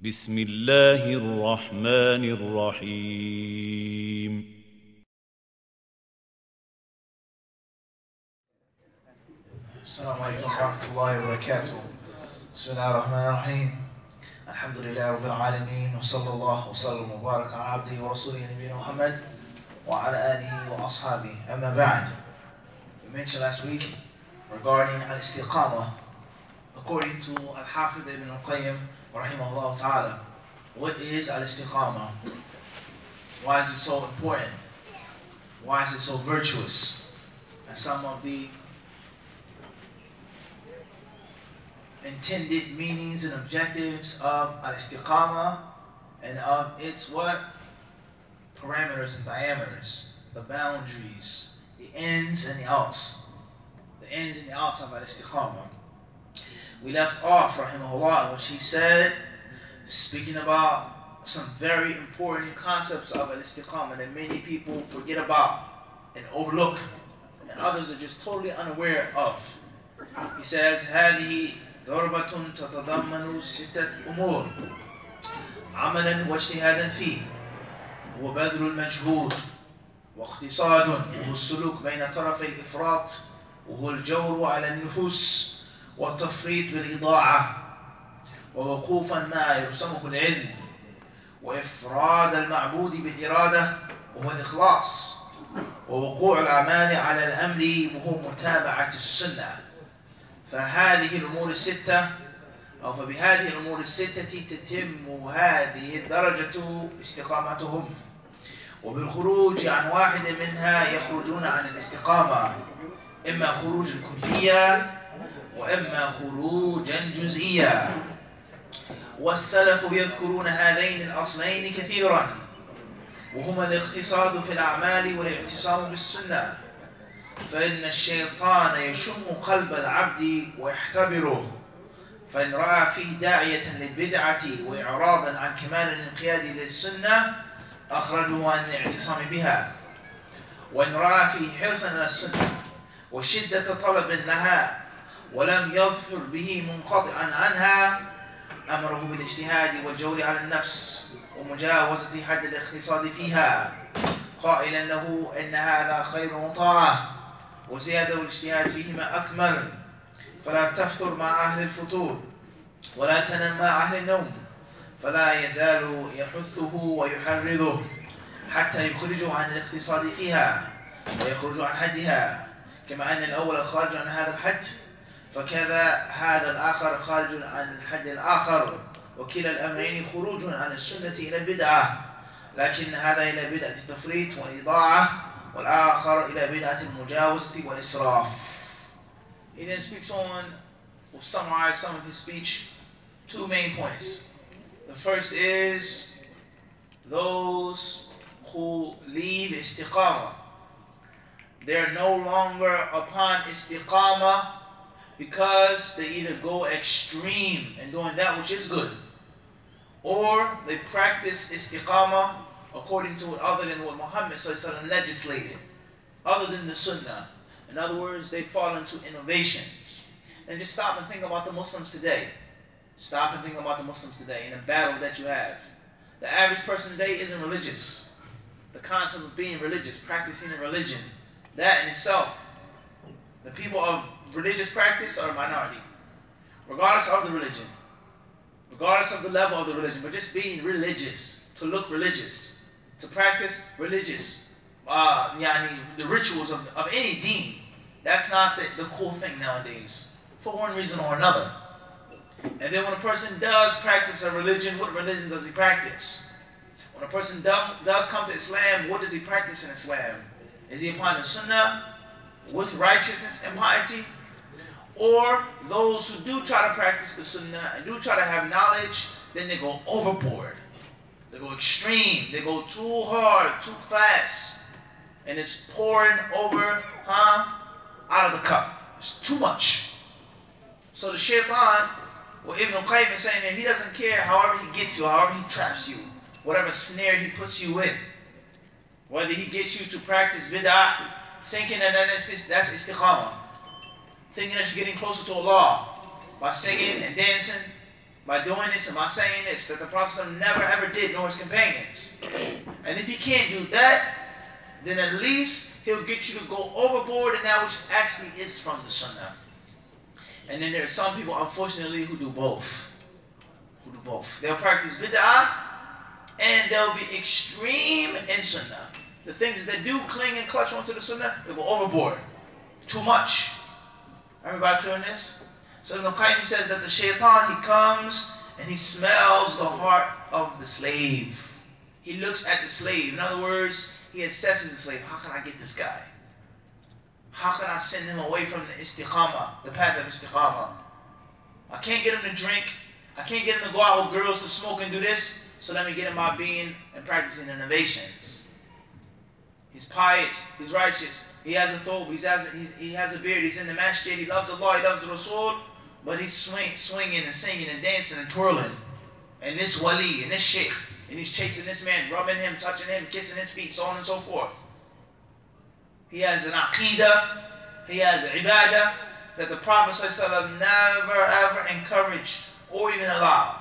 بسم الله الرحمن الرحيم السلام عليكم ورحمة الله وبركاته. بسم الله الرحمن الرحيم. الحمد لله رب العالمين، وصلى الله وسلم وبارك على عبده ورسوله نبينا محمد وعلى آله وأصحابه. أما بعد, we mentioned last week regarding Al-Istiqamah, according to Al-Hafidh ibn Qayyim rahimahullah ta'ala. What is Al-Istiqamah? Why is it so important? Why is it so virtuous? And some of the intended meanings and objectives of Al-Istiqamah and of its what? Parameters and diameters, the boundaries, the ins and the outs. The ins and the outs of Al-Istiqamah. We left off, rahimahullah, which he said, speaking about some very important concepts of Al-Istiqamah that many people forget about and overlook, and others are just totally unaware of. He says, هذه ضربة تتضمن ستة أمور عملا واجتهادا فيه وبذل المجهود واقتصاد وهو السلوك بين طرفي الإفراط وهو الجور على النفوس والتفريط بالإضاعة ووقوفا ما يرسمه العلم وإفراد المعبود بالإرادة وهو الإخلاص ووقوع الأعمال على الأمر وهو متابعة السنة. فهذه الأمور الستة أو فبهذه الأمور الستة تتم هذه الدرجة استقامتهم، وبالخروج عن واحد منها يخرجون عن الاستقامة، إما خروجا كليا وإما خروجا جزئيا. والسلف يذكرون هذين الأصلين كثيرا، وهما الاقتصاد في الأعمال والاعتصام بالسنة. فإن الشيطان يشم قلب العبد ويختبره، فإن رأى فيه داعية للبدعة وإعراضا عن كمال الانقياد للسنة أخرجه عن الاعتصام بها، وإن رأى فيه حرصا على السنة وشدة طلب لها ولم يظفر به منقطعا عنها أمره بالاجتهاد والجور على النفس ومجاوزة حد الاقتصاد فيها، قائلا له إن هذا خير وطاعة وزيادة الاجتهاد فيهما أكمل، فلا تفتر مع أهل الفتور ولا تنم مع أهل النوم، فلا يزال يحثه ويحرضه حتى يخرجه عن الاقتصاد فيها ويخرج عن حدها، كما أن الأول خارج عن هذا الحد فكذا هذا الآخر خارج عن الحد الآخر، وكلا الأمرين خروج عن السنة إلى البدعة، لكن هذا إلى بدعة التفريط والإضاعة والآخر إلى بدعة المجاوزة والإسراف. He then speaks on, we'll summarize some of his speech, two main points. The first is those who leave istiqamah. They're no longer upon istiqamah because they either go extreme in doing that which is good, or they practice istiqamah according to other than what Muhammad legislated, other than the sunnah. In other words, they fall into innovations. And just stop and think about the Muslims today. Stop and think about the Muslims today in a battle that you have. The average person today isn't religious. The concept of being religious, practicing a religion, that in itself, the people of religious practice are a minority, regardless of the religion, regardless of the level of the religion, but just being religious, to look religious, to practice religious, the rituals of any deen. That's not the cool thing nowadays, for one reason or another. And then when a person does practice a religion, what religion does he practice? When a person does come to Islam, what does he practice in Islam? Is he upon the sunnah with righteousness and piety? Or those who do try to practice the sunnah and do try to have knowledge, then they go overboard. They go extreme. They go too hard, too fast. And it's pouring over, out of the cup. It's too much. So the shaitan, well, Ibn Qayyim is saying that he doesn't care however he gets you, however he traps you, whatever snare he puts you in. Whether he gets you to practice bid'ah, thinking that that's istiqamah, thinking that you're getting closer to Allah by singing and dancing, by doing this and by saying this, that the Prophet never ever did, nor his companions. And if he can't do that, then at least he'll get you to go overboard in that which actually is from the Sunnah. And then there are some people, unfortunately, who do both. They'll practice bid'ah, and they'll be extreme in Sunnah. The things that do cling and clutch onto the Sunnah, they go overboard. Too much. Everybody clear on this? So the Qayyim says that the shaitan, he comes and he smells the heart of the slave. He looks at the slave. In other words, he assesses the slave. How can I get this guy? How can I send him away from the istiqamah, the path of istiqamah? I can't get him to drink. I can't get him to go out with girls to smoke and do this. So let me get him by being and practicing innovations. He's pious. He's righteous. He has a thobe. He has a beard. He's in the masjid. He loves Allah. He loves the Rasul. But he's swinging and singing and dancing and twirling. And this wali and this sheikh. And he's chasing this man, rubbing him, touching him, kissing his feet, so on and so forth. He has an aqidah. He has an ibadah that the Prophet ﷺ never ever encouraged or even allowed.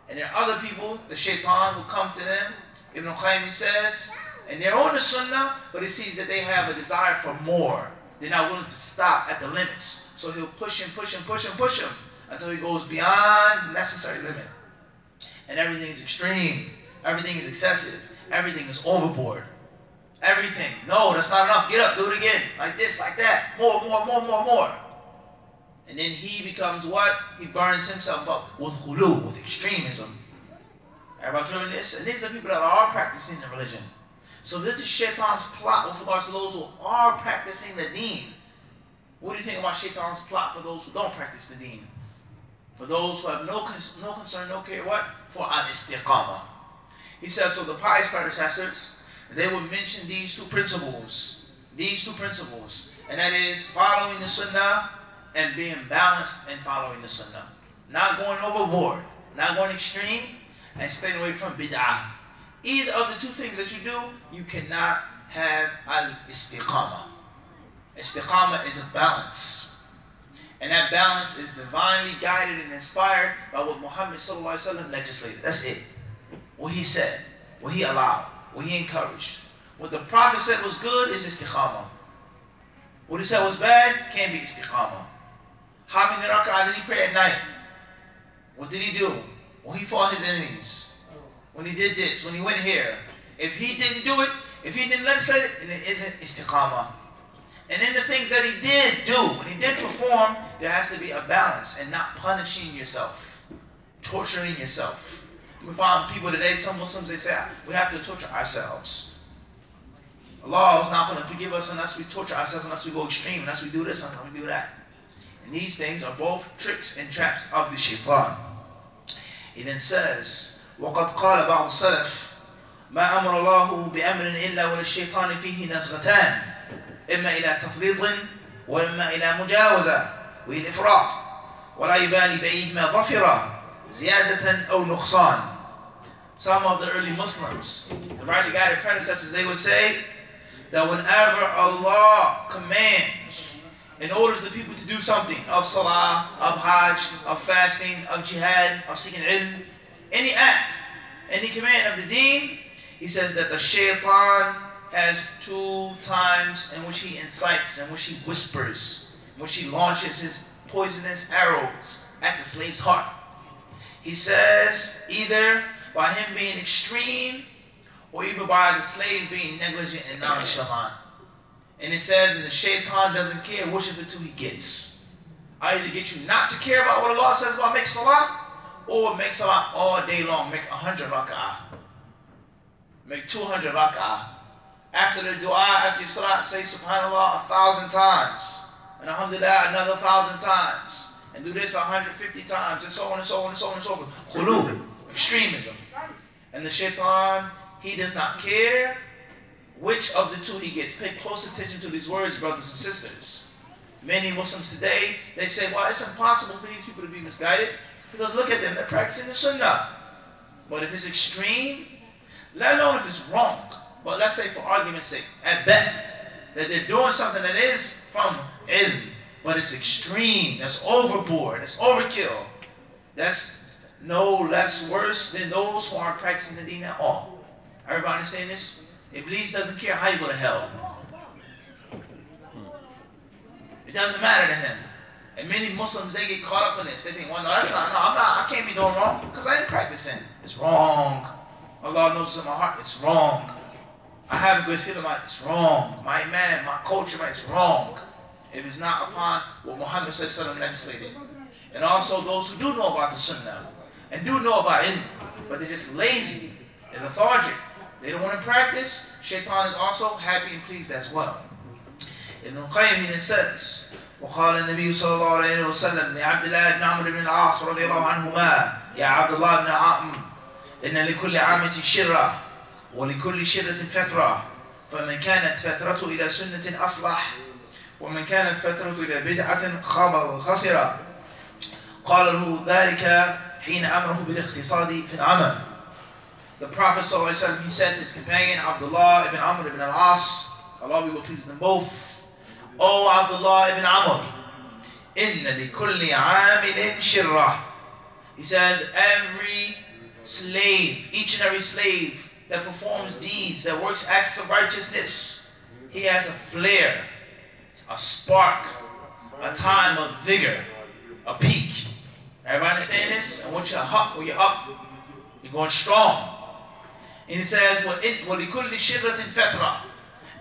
And there are other people, the shaitan will come to them. Ibn Qayyim says, and they're on the sunnah, but he sees that they have a desire for more. They're not willing to stop at the limits. So he'll push him until he goes beyond the necessary limit. And everything is extreme. Everything is excessive. Everything is overboard. Everything. No, that's not enough. Get up, do it again. Like this, like that. More. And then he becomes what? He burns himself up with ghulu, with extremism. Everybody clear on this? And these are people that are practicing the religion. So this is shaitan's plot with regards to those who are practicing the deen. What do you think about shaitan's plot for those who don't practice the deen? For those who have no concern, no care, what? For al-Istiqamah. He says, so the pious predecessors, they would mention these two principles. And that is following the sunnah and being balanced in following the sunnah. Not going overboard, not going extreme, and staying away from bid'ah. Either of the two things that you do, you cannot have al-Istiqamah. Istiqamah is a balance. And that balance is divinely guided and inspired by what Muhammad ﷺ legislated. That's it. What he said, what he allowed, what he encouraged. What the Prophet said was good is istiqamah. What he said was bad can't be istiqamah. How many rak'ah did he pray at night? What did he do? When he fought his enemies. When he did this, when he went here. If he didn't do it, if he didn't legislate it, then it isn't istiqamah. And then the things that he did do, when he did perform, there has to be a balance and not punishing yourself, torturing yourself. We find people today, some Muslims, they say, we have to torture ourselves. Allah is not going to forgive us unless we torture ourselves, unless we go extreme, unless we do this, unless we do that. And these things are both tricks and traps of the shaitan. He then says, وَقَدْ قَالَ بَعْضُ السَّلَفِ مَا أَمْرَ اللَّهُ بِأَمْرٍ إِلَّا وَلِلشَّيْطَانِ فِيهِ نَزْغَتَانِ إما إلى تفريط وإما إلى مجاوزة وهي الإفراط ولا يبالي بأيهما ظفرة زيادة أو نقصان. Some of the early Muslims, the rightly guided predecessors, they would say that whenever Allah commands and orders the people to do something of salah, of hajj, of fasting, of jihad, of seeking ilm, any act, any command of the deen, he says that the shaitan has 2 times in which he incites, in which he whispers, in which he launches his poisonous arrows at the slave's heart. He says either by him being extreme or even by the slave being negligent and nonchalant. And it says, and the shaitan doesn't care which of the two he gets. Either get you not to care about what Allah says about make salah, or make salah all day long, make 100 rak'ah, make 200 rak'ah. After the dua, after your salah, say subhanallah 1,000 times. And alhamdulillah another 1,000 times. And do this 150 times, and so on and so on and so on and so forth. Khulud, extremism. And the shaitan, he does not care which of the two he gets. Pay close attention to these words, brothers and sisters. Many Muslims today, they say, well, it's impossible for these people to be misguided. Because look at them, they're practicing the sunnah. But if it's extreme, let alone if it's wrong, but let's say for argument's sake, at best, that they're doing something that is from ilm, but it's extreme, that's overboard, that's overkill, that's no less worse than those who aren't practicing the deen at all. Everybody understand this? Iblis doesn't care how you go to hell. It doesn't matter to him. And many Muslims, they get caught up in this. They think, well, no, that's not, no, I can't be doing wrong because I ain't practicing. It's wrong. Allah knows in my heart, it's wrong. I have a good feeling about it, it's wrong. My man, my culture, it's wrong. If it's not upon what Muhammad legislated. And also those who do know about the Sunnah and do know about it, but they're just lazy and lethargic. They don't want to practice. Shaitan is also happy and pleased as well. Ibn Qayyim then says, وقال النبي صلى الله عليه وسلم لعبد الله بن عمرو بن العاص رضي الله عنهما يا عبد الله بن عمرو إن لكل عامة شرة ولكل شرة فترة فمن كانت فترته إلى سنة أفلح ومن كانت فترته إلى بدعة خاب وخسر قال له ذلك حين أمره بالاقتصاد في العمل. The Prophet ﷺ, he said to his companion Abdullah ibn Amr ibn al-As, Allah will please them both, O Abdullah ibn Amr, inna li kulli amilin shirrah. He says, every slave, each and every slave that performs deeds, that works acts of righteousness, he has a flare, a spark, a time of vigor, a peak. Everybody understand this? And once you're up, you're going strong. And he says, وَلِكُلِّ شِرَّةٍ فَتْرَةٍ.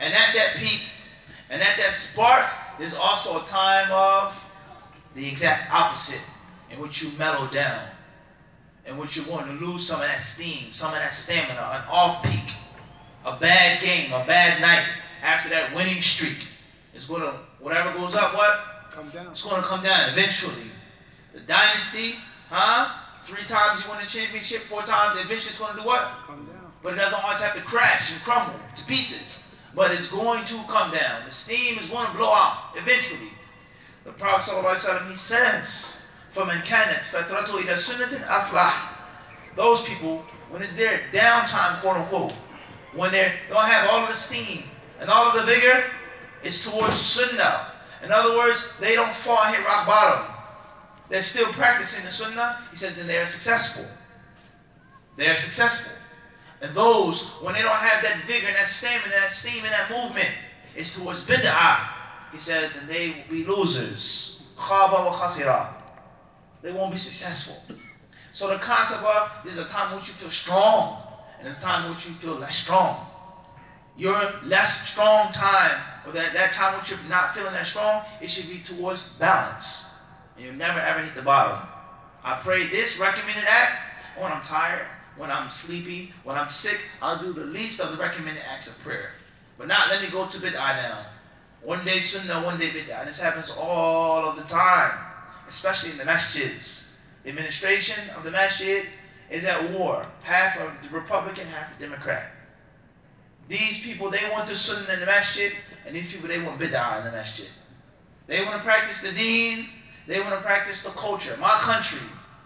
And at that peak, and at that spark, there's also a time of the exact opposite, in which you mellow down, in which you're going to lose some of that steam, some of that stamina, an off peak, a bad game, a bad night. After that winning streak, it's going to, whatever goes up, what? Come down. It's going to come down eventually. The dynasty, 3 times you win the championship, 4 times, eventually it's going to do what? Come down. But it doesn't always have to crash and crumble to pieces. But it's going to come down. The steam is going to blow out eventually. The Prophet ﷺ, he says, فَمَنْ كَانَتْ فَتْرَتُهُ إِلَى سُنَّةٍ أَفْلَحٍ. Those people, when it's their downtime, quote unquote, when they don't have all of the steam and all of the vigor, it's towards sunnah. In other words, they don't fall and hit rock bottom. They're still practicing the sunnah. He says, then they are successful. They are successful. And those, when they don't have that vigor and that stamina, that steam and that movement, it's towards bid'ah. He says, then they will be losers. Khaba wa khasira. They won't be successful. So the concept of, there's a time in which you feel strong, and there's a time in which you feel less strong. Your less strong time, or that time in which you're not feeling that strong, it should be towards balance. And you'll never ever hit the bottom. I pray this recommended act when I'm tired, when I'm sleepy, when I'm sick. I'll do the least of the recommended acts of prayer. But not let me go to bid'ah now. One day sunnah, one day bid'ah. This happens all of the time, especially in the masjids. The administration of the masjid is at war. Half are Republican, half are Democrat. These people, they want the sunnah in the masjid, and these people, they want bid'ah in the masjid. They want to practice the deen, they want to practice the culture. My country.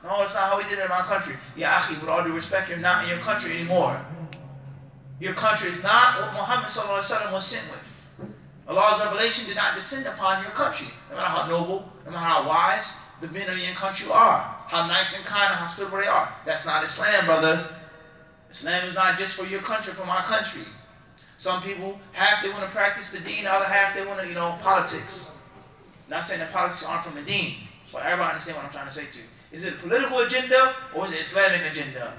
No, it's not how we did it in my country. Ya akhi, with all due respect, you're not in your country anymore. Your country is not what Muhammad ﷺ was sent with. Allah's revelation did not descend upon your country. No matter how noble, no matter how wise the men of your country are, how nice and kind and hospitable they are. That's not Islam, brother. Islam is not just for your country, for my country. Some people, half they want to practice the deen, the other half they want to, politics. Not saying that politics aren't from the deen, but everybody understand what I'm trying to say to you. Is it a political agenda or is it Islamic agenda?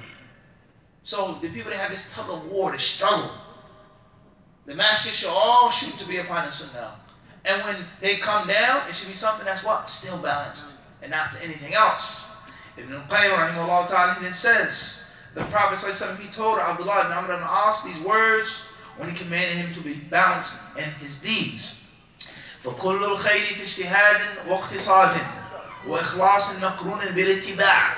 So the people that have this tug of war, this struggle, the masjid should all shoot to be upon the sunnah. And when they come down, it should be something that's what? Still balanced and not to anything else. Ibn Qayyim rahimahullah ta'ala, he then says, the Prophet ﷺ, he told Abdullah ibn Amr ibn al-As these words when he commanded him to be balanced in his deeds. فَكُلُّ الْخَيْرِ فِي اجْتِهَادٍ وَاقْتِصَادٍ وإخلاص مقرون بالاتباع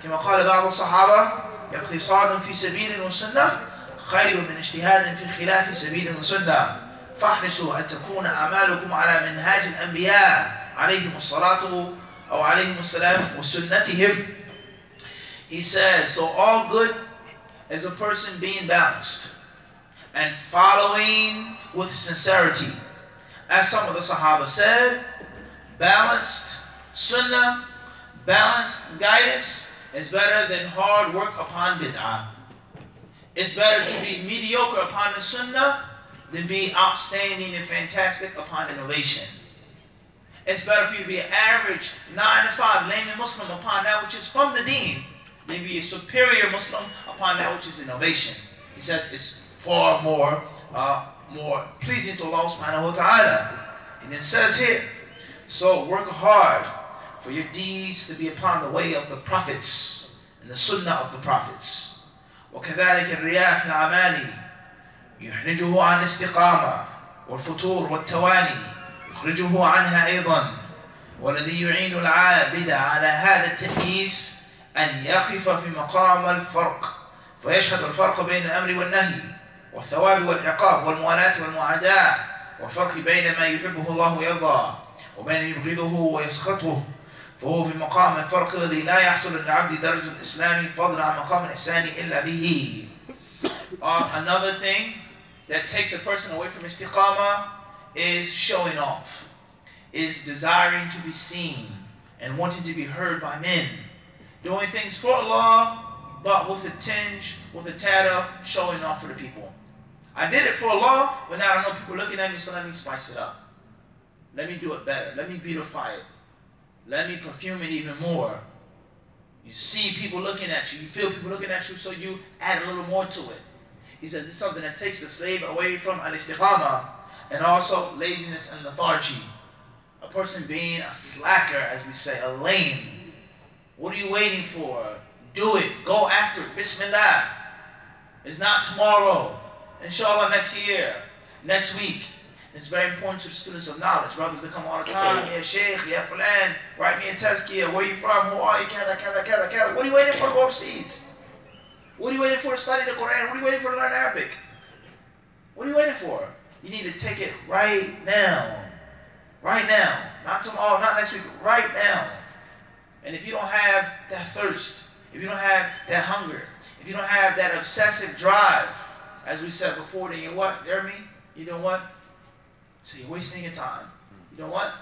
كما قال بعض الصحابة اقتصاد في سبيل وسنة خير من اجتهاد في خلاف سبيل وسنة فاحرصوا أن تكون أعمالكم على منهاج الأنبياء عليهم الصلاة أو عليهم السلام وسنتهم. He says, so all good is a person being balanced and following with sincerity. As some of the Sahaba said, balanced Sunnah, balanced guidance It's better than hard work upon bid'ah. It's better to be mediocre upon the sunnah than be outstanding and fantastic upon innovation. It's better for you to be an average 9 to 5 layman Muslim upon that which is from the deen than be a superior Muslim upon that which is innovation. He says it's far more pleasing to Allah subhanahu wa ta'ala. And then says here, so work hard for your deeds to be upon the way of the prophets and the sunnah of the prophets. وكذلك الرياء في الأعمال يخرجه عن الاستقامة والفتور والتواني يخرجه عنها أيضا. والذي يعين العابد على هذا التمييز أن يقف في مقام الفرق فيشهد الفرق بين الأمر والنهي والثواب والعقاب والموالاة والمعاداة والفرق بين ما يحبه الله ويرضى وبين يبغضه ويسخطه فهو في مقام الفرق الذي لا يحصل للعبد درجة الإسلام فضلا عن مقام الإحسان إلا به. Another thing that takes a person away from istiqamah is showing off, is desiring to be seen and wanting to be heard by men, doing things for Allah but with a tinge, with a tad of showing off for the people. I did it for Allah, but now I know people looking at me, so let me spice it up. Let me do it better. Let me beautify it. Let me perfume it even more. You see people looking at you. You feel people looking at you, so you add a little more to it. He says this is something that takes the slave away from al-istiqamah and also laziness and lethargy. A person being a slacker, as we say, a lame. What are you waiting for? Do it. Go after it. Bismillah. It's not tomorrow. Inshallah next year. Next week. It's very important to the students of knowledge. Brothers that come all the time. Yeah, Sheikh, yeah, Fulan. Write me a tazkiyah. Where you from? Who are you? Kala, kala, kala, kala. What are you waiting for to go overseas? What are you waiting for to study the Quran? What are you waiting for to learn Arabic? What are you waiting for? You need to take it right now. Right now. Not tomorrow, not next week. Right now. And if you don't have that thirst, if you don't have that hunger, if you don't have that obsessive drive, as we said before, then you what? You hear me? You know what? So you're wasting your time. You know what?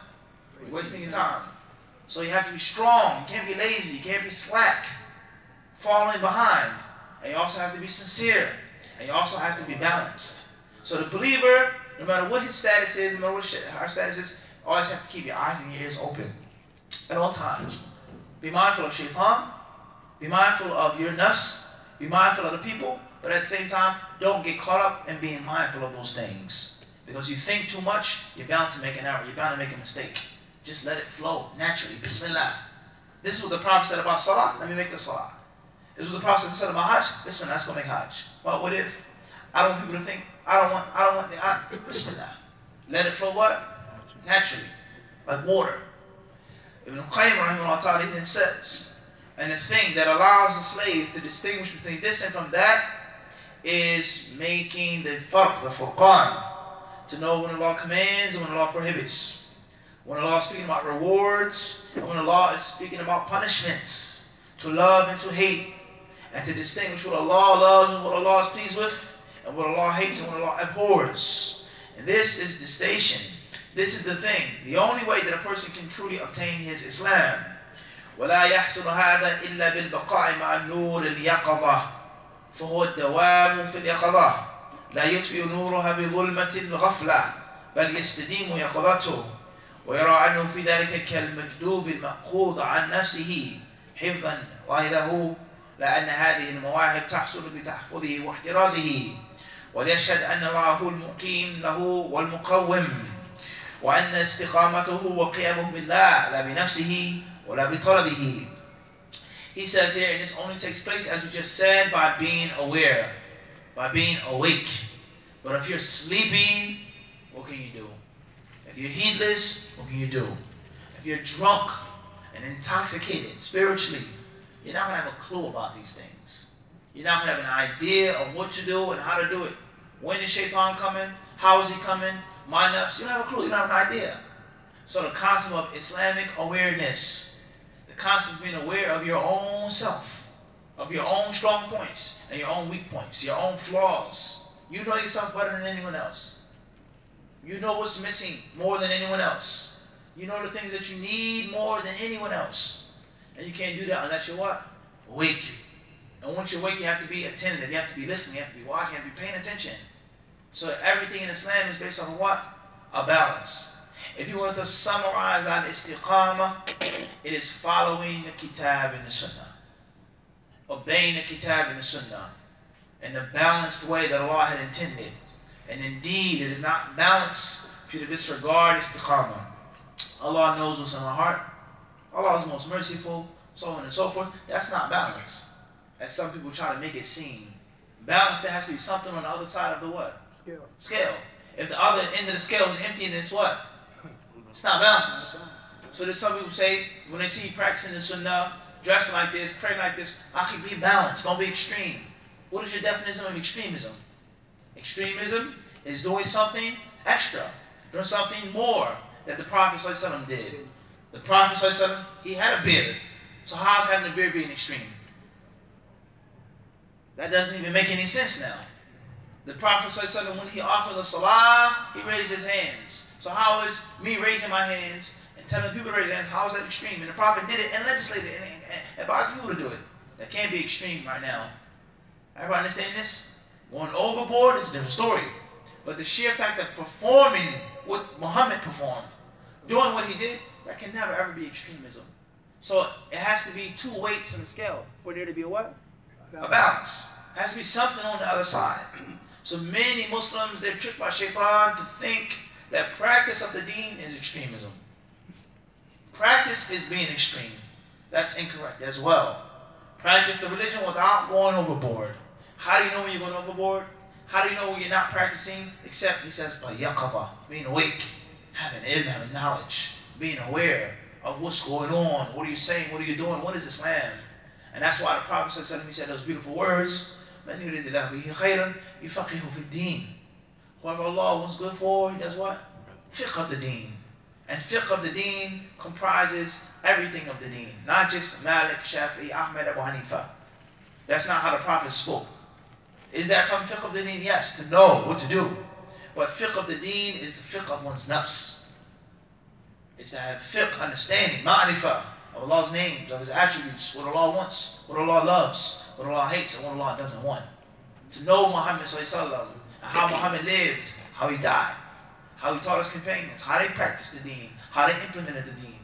You're wasting your time. So you have to be strong. You can't be lazy. You can't be slack. Falling behind. And you also have to be sincere. And you also have to be balanced. So the believer, no matter what his status is, no matter what our status is, always have to keep your eyes and your ears open at all times. Be mindful of shaitan. Be mindful of your nafs. Be mindful of the people. But at the same time, don't get caught up in being mindful of those things. Because you think too much, you're bound to make an error. You're bound to make a mistake. Just let it flow naturally. Bismillah. This is what the Prophet said about salah. Let me make the salah. This is what the Prophet said about hajj. Bismillah, let's go make hajj. Well, what if I don't want people to think, I don't want the Bismillah. Let it flow what? Naturally. Like water. Ibn Qayyim rahimahullah ta'ala then says, and the thing that allows the slave to distinguish between this and from that is making the farq, the furqan, to know when Allah commands and when Allah prohibits. When Allah is speaking about rewards and when Allah is speaking about punishments. To love and to hate. And to distinguish what Allah loves and what Allah is pleased with and what Allah hates and what Allah abhors. And this is the station. This is the thing. The only way that a person can truly obtain his Islam. وَلَا يَحْصُلُ هَذَا إِلَّا بِالْبَقَاءِ مَعَ النُّورِ الْيَقَظَةِ فَهُوَ الدَّوَامُ فِي الْيَقَظَةِ لا يطفئ نورها بظلمة الغفلة بل يستديم يقظته ويرى عنه في ذلك كالمجذوب المأخوذ عن نفسه حفظا ظاهره لأن هذه المواهب تحصل بتحفظه واحترازه وليشهد أن الله هو المقيم له والمقوم وأن استقامته وقيامه بالله لا بنفسه ولا بطلبه. He says here, and this only takes place, as we just said, by being aware, by being awake. But if you're sleeping, what can you do? If you're heedless, what can you do? If you're drunk and intoxicated spiritually, you're not going to have a clue about these things. You're not going to have an idea of what to do and how to do it. When is shaitan coming? How is he coming? My nafs, you don't have a clue, you don't have an idea. So the concept of Islamic awareness, the concept of being aware of your own self, of your own strong points and your own weak points, your own flaws. You know yourself better than anyone else. You know what's missing more than anyone else. You know the things that you need more than anyone else. And you can't do that unless you're what? awake you. And once you're awake, you have to be attentive, you have to be listening, you have to be watching, you have to be paying attention. So everything in Islam is based on what? A balance. If you want to summarize Al-Istiqamah, it is following the Kitab and the Sunnah. Obeying the Kitab and the Sunnah in the balanced way that Allah had intended. And indeed, it is not balanced for you to disregard Istiqamah. Allah knows what's in our heart. Allah is most merciful, so on and so forth. That's not balance, as some people try to make it seem. Balance, there has to be something on the other side of the what? Scale. If the other end of the scale is empty, then it's what? It's not balance. So there's some people say, when they see you practicing the Sunnah, dressing like this, praying like this, actually be balanced, don't be extreme. What is your definition of extremism? Extremism is doing something extra, doing something more that the Prophet ﷺ did. The Prophet ﷺ, he had a beard. So how's having a beard being extreme? That doesn't even make any sense now. The Prophet ﷺ, when he offered the salah, he raised his hands. So how is me raising my hands and telling people to raise their hands, how is that extreme? And the Prophet did it and legislated it and advised people to do it. That can't be extreme right now. Everybody understand this? Going overboard is a different story. But the sheer fact of performing what Muhammad performed, doing what he did, that can never ever be extremism. So it has to be two weights in the scale for there to be a what? A balance. It has to be something on the other side. So many Muslims, they're tricked by shaitan to think that practice of the deen is extremism. Practice is being extreme. That's incorrect as well. Practice the religion without going overboard. How do you know when you're going overboard? How do you know when you're not practicing? Except, he says, by yaqaba, being awake, having ilm, having knowledge, being aware of what's going on, what are you saying, what are you doing, what is Islam? And that's why the Prophet said those beautiful words, مَنْ يُرِدِ اللَّهُ بِهِ خَيْرًا يُفَقِّهُ فِي الدِّينِ. Whoever Allah wants good for, he does what? Fiqh of the deen. And fiqh of the deen comprises everything of the deen. Not just Malik, Shafi'i, Ahmed, Abu Hanifa. That's not how the Prophet spoke. Is that from fiqh of the deen? Yes, to know what to do. But fiqh of the deen is the fiqh of one's nafs. It's to have fiqh, understanding, ma'rifah, of Allah's names, of His attributes, what Allah wants, what Allah loves, what Allah hates, and what Allah doesn't want. To know Muhammad ﷺ, and how Muhammad lived, how he died, how he taught his companions, how they practiced the deen, how they implemented the deen.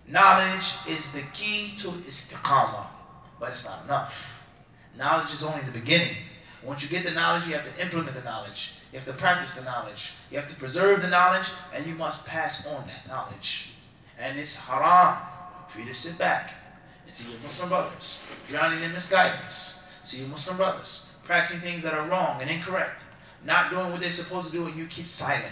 Knowledge is the key to istiqamah, but it's not enough. Knowledge is only the beginning. Once you get the knowledge, you have to implement the knowledge. You have to practice the knowledge. You have to preserve the knowledge, and you must pass on that knowledge. And it's haram for you to sit back and see your Muslim brothers drowning in misguidance. See your Muslim brothers practicing things that are wrong and incorrect, not doing what they're supposed to do, and you keep silent.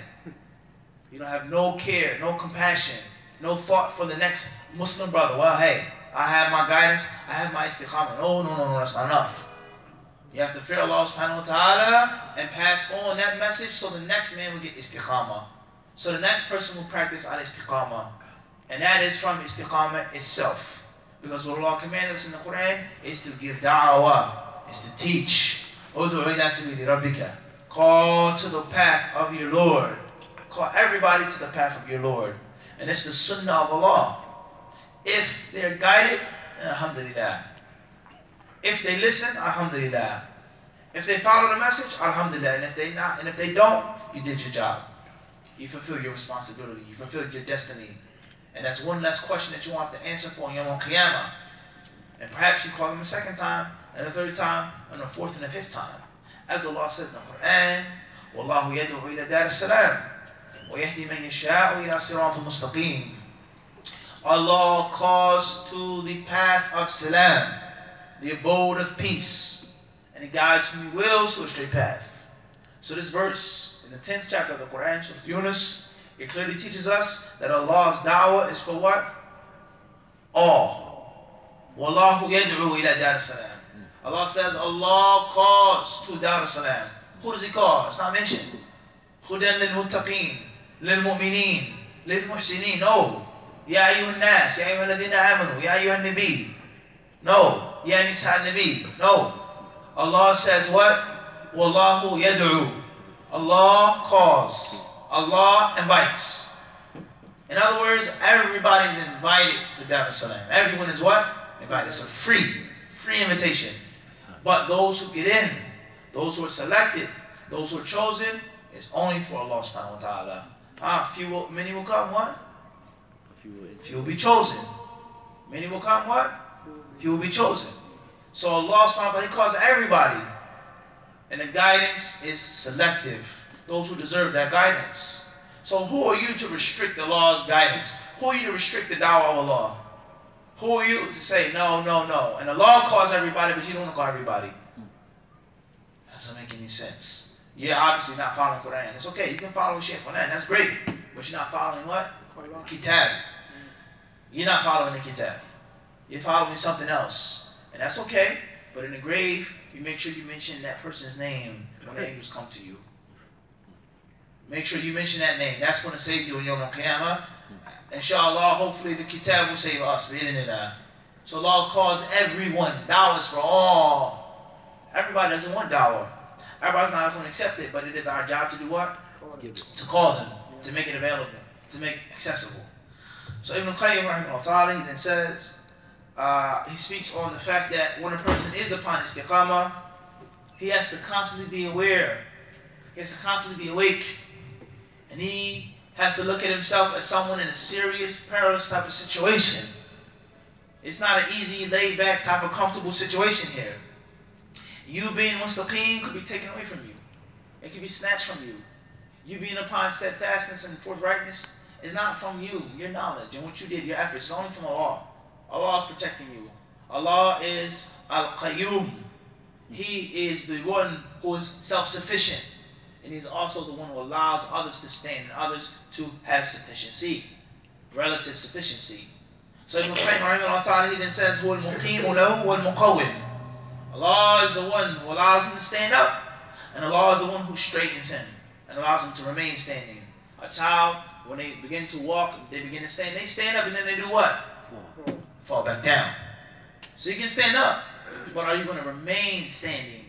You don't have no care, no compassion, no thought for the next Muslim brother. Well, hey, I have my guidance, I have my istiqamah. No, that's not enough. You have to fear Allah subhanahu wa ta'ala and pass on that message so the next man will get istiqamah. So the next person will practice al-istiqamah. And that is from istiqamah itself. Because what Allah commanded us in the Quran is to give da'wah, is to teach. Udu'u ila sabili rabbika. Call to the path of your Lord. Call everybody to the path of your Lord. And it's the sunnah of Allah. If they're guided, then alhamdulillah. If they listen, alhamdulillah. If they follow the message, alhamdulillah. And if they don't, you did your job. You fulfilled your responsibility. You fulfilled your destiny. And that's one less question that you won't have to answer for on Yawm al-Qiyamah. And perhaps you call them a second time, and a third time, and a fourth and a fifth time. As Allah says in the Quran, وَاللَّهُ يَدْعُو إِلَى دَارِ السَّلَامِ وَيَهْدِي مَنْ يَشَاءُ إِلَى صِرَاطٍ مُسْتَقِيمٍ. Allah calls to the path of salam, the abode of peace, and He guides whom He wills to a straight path. So this verse in the 10th chapter of the Quran, Surah Yunus, it clearly teaches us that Allah's da'wah is for what? All. Wallahu yad'u ila dar salam. Allah says Allah calls to dar salam. Who does He call? It's not mentioned. Hudan lil muttaqeen, lil mu'mineen, lil muhsineen. No. Ya ayyuhan nas, ya ayyuhan ladhina amanu, ya ayyuhan nabi. No. Ya nisa nabi. No. Allah says what? Wallahu yad'u. Allah calls. Allah invites. In other words, everybody's invited to Dar es Salaam. Everyone is what? Invited. It's a free free invitation. But those who get in, those who are selected, those who are chosen, it's only for Allah subhanahu wa ta'ala. Many will come, what? Few will be chosen. Many will come, what? Few will be chosen. So Allah subhanahu wa ta'ala, He calls everybody. And the guidance is selective. Those who deserve that guidance. So who are you to restrict the Allah's guidance? Who are you to restrict the dawah of Allah? Who are you to say, no, no, no? And Allah calls everybody, but you don't call everybody. That doesn't make any sense. You're obviously not following Quran. It's okay, you can follow Shaykh Quran, that's great. But you're not following what? Kitab. You're not following the Kitab. You're following something else. And that's okay. But in the grave, you make sure you mention that person's name when the angels come to you. Make sure you mention that name. That's going to save you in Yawm al-Qiyamah. Inshallah, hopefully the Kitab will save us. So Allah calls everyone. Dawah is for all. Everybody doesn't want dawah. Everybody's not going to accept it, but it is our job to do what? To call them, to make it available, to make it accessible. So Ibn Qayyim, rahimahullah, he then says, he speaks on the fact that when a person is upon istiqamah, he has to constantly be aware. He has to constantly be awake. And he has to look at himself as someone in a serious, perilous type of situation. It's not an easy, laid-back type of comfortable situation here. You being mustaqim could be taken away from you. It could be snatched from you. You being upon steadfastness and forthrightness is not from you, your knowledge and what you did, your efforts. It's only from Allah. Allah is protecting you. Allah is Al-Qayyim. He is the one who is self-sufficient. And He's also the one who allows others to stand and others to have sufficiency, relative sufficiency. So Ibn Qayyim, he then says, هو المقيم له والمقوم. Allah is the one who allows him to stand up, and Allah is the one who straightens him and allows him to remain standing. A child, when they begin to walk, they begin to stand. They stand up and then they do what? Fall back down. So you can stand up, but are you going to remain standing?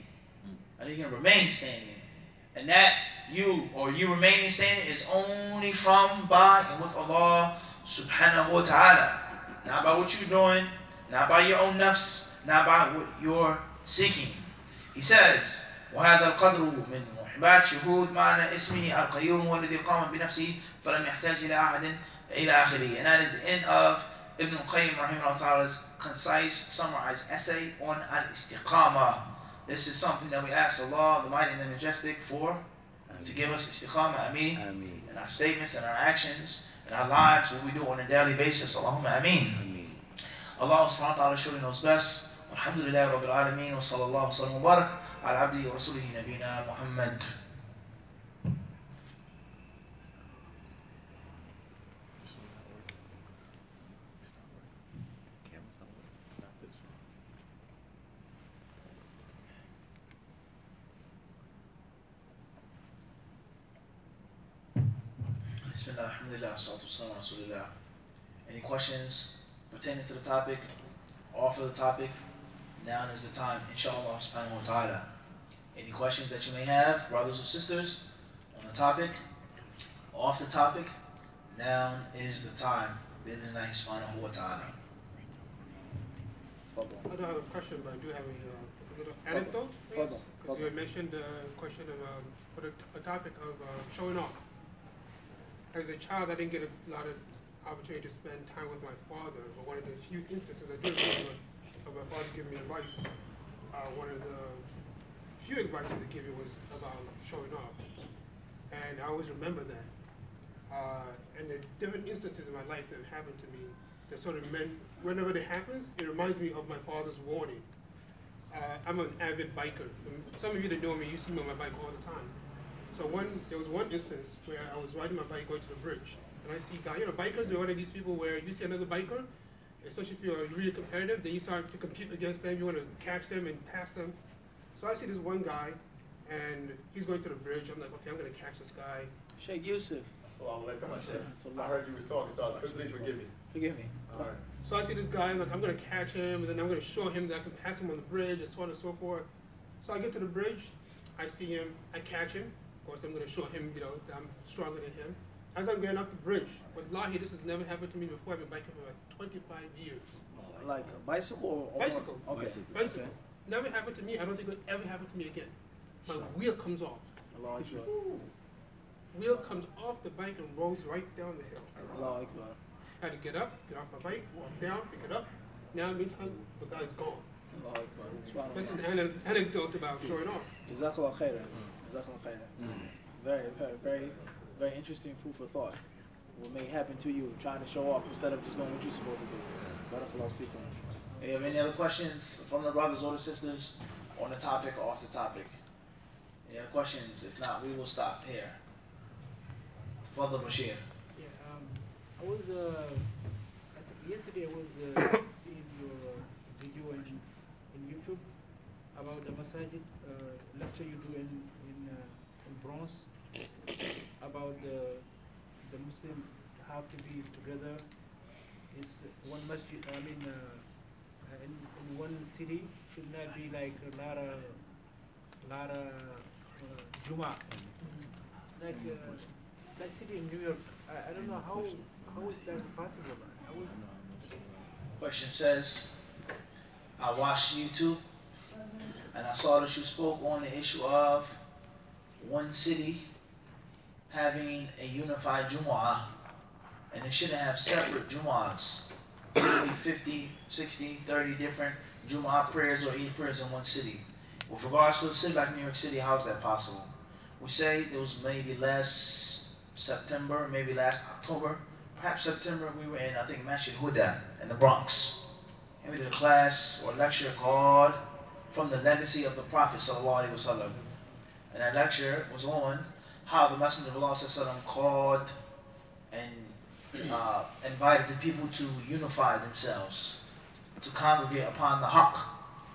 Are you going to remain standing? And that you remaining standing is only from, by, and with Allah subhanahu wa ta'ala. Not by what you're doing, not by your own nafs, not by what you're seeking. He says, وَهَذَا الْقَدْرُ مِنْ مُحْبَاتِ شُهُودِ مَعْنَى اسْمِهِ الْقَيُّومُ وَالَّذِي قَامَ بِنَفْسِهِ فَلَمْ يَحْتَاجِ إِلَىٰ أَحَدٍ إِلَىٰ آخِرِهِ. And that is the end of Ibn Qayyim rahimahullah ta'ala's concise, summarized essay on Al-Istiqamah. This is something that we ask Allah, the Mighty and the Majestic, to give us istiqamah, ameen, in our statements and our actions, in our lives, what we do on a daily basis. Allahumma ameen. Allah subhanahu wa ta'ala surely knows best. Alhamdulillah Rabbil Alameen, wa sallallahu sallam wa barak ala abdi wa rasulihi nabina Muhammad. Any questions pertaining to the topic, off of the topic? Now is the time, inshallah subhanahu wa ta'ala. Any questions that you may have, brothers or sisters, on the topic, off the topic? Now is the time, bi'idhnillahi subhanahu wa ta'ala. I don't have a question, but I do have a little anecdote, please. Because you had mentioned the question of a topic of showing off. As a child, I didn't get a lot of opportunity to spend time with my father, but one of the few instances I do remember of my father giving me advice, one of the few advices he gave me was about showing off. And I always remember that. And the different instances in my life that happened to me, that sort of meant, whenever it happens, it reminds me of my father's warning. I'm an avid biker. Some of you that know me, you see me on my bike all the time. So there was one instance where I was riding my bike going to the bridge, and I see guys, bikers are one of these people where you see another biker, especially if you're really competitive, then you start to compete against them, you want to catch them and pass them. So I see this one guy, and he's going to the bridge. I'm like, okay, I'm going to catch this guy. Sheikh Yusuf. I heard you was talking, so please forgive me. Forgive me. All right. So I see this guy, I'm like, I'm going to catch him, and then I'm going to show him that I can pass him on the bridge, and so on and so forth. So I get to the bridge, I see him, I catch him. Of course, I'm going to show him, that I'm stronger than him. As I'm going up the bridge, wallahi, this has never happened to me before. I've been biking for about 25 years. like a bicycle or Bicycle. Okay. Bicycle. Okay. Never happened to me. I don't think it would ever happen to me again. My wheel comes off. Allah Akbar. Wheel comes off the bike and rolls right down the hill. Allah Akbar. Had to get off my bike, walk down, pick it up. Now, in the meantime, the guy's gone. Allah Akbar. This is an anecdote about showing off. Jazakallah khairan. Jazakallah khairan. Very, very, very, very interesting food for thought. What may happen to you trying to show off instead of just doing what you're supposed to do. Barakallahu feekum. Do you have any other questions from the brothers or the sisters on the topic or off the topic? Any other questions? If not, we will stop here. Father Bashir. Yeah, I was yesterday I was seeing your video in YouTube about the masajid lecture you do in Bronx about the Muslim have to be together. It's one masjid. I mean, in one city should not be like a lot of Jumu'ah. Like city in New York, I don't know how is that possible. Question says, I watched YouTube and I saw that you spoke on the issue of one city having a unified Jumu'ah, and it shouldn't have separate Jumu'ahs. It should be 50, 60, 30 different Jumu'ah prayers or Eid prayers in one city. With regards to a city like New York City, how is that possible? We say it was maybe last September, maybe last October, perhaps September, we were in, I think, Masjid Huda in the Bronx. And we did a class or lecture called From the Legacy of the Prophet Sallallahu Alaihi Wasallam. And that lecture was on how the Messenger of Allah Sallallahu Alaihi Wasallam called and invited the people to unify themselves, to congregate upon the haqq,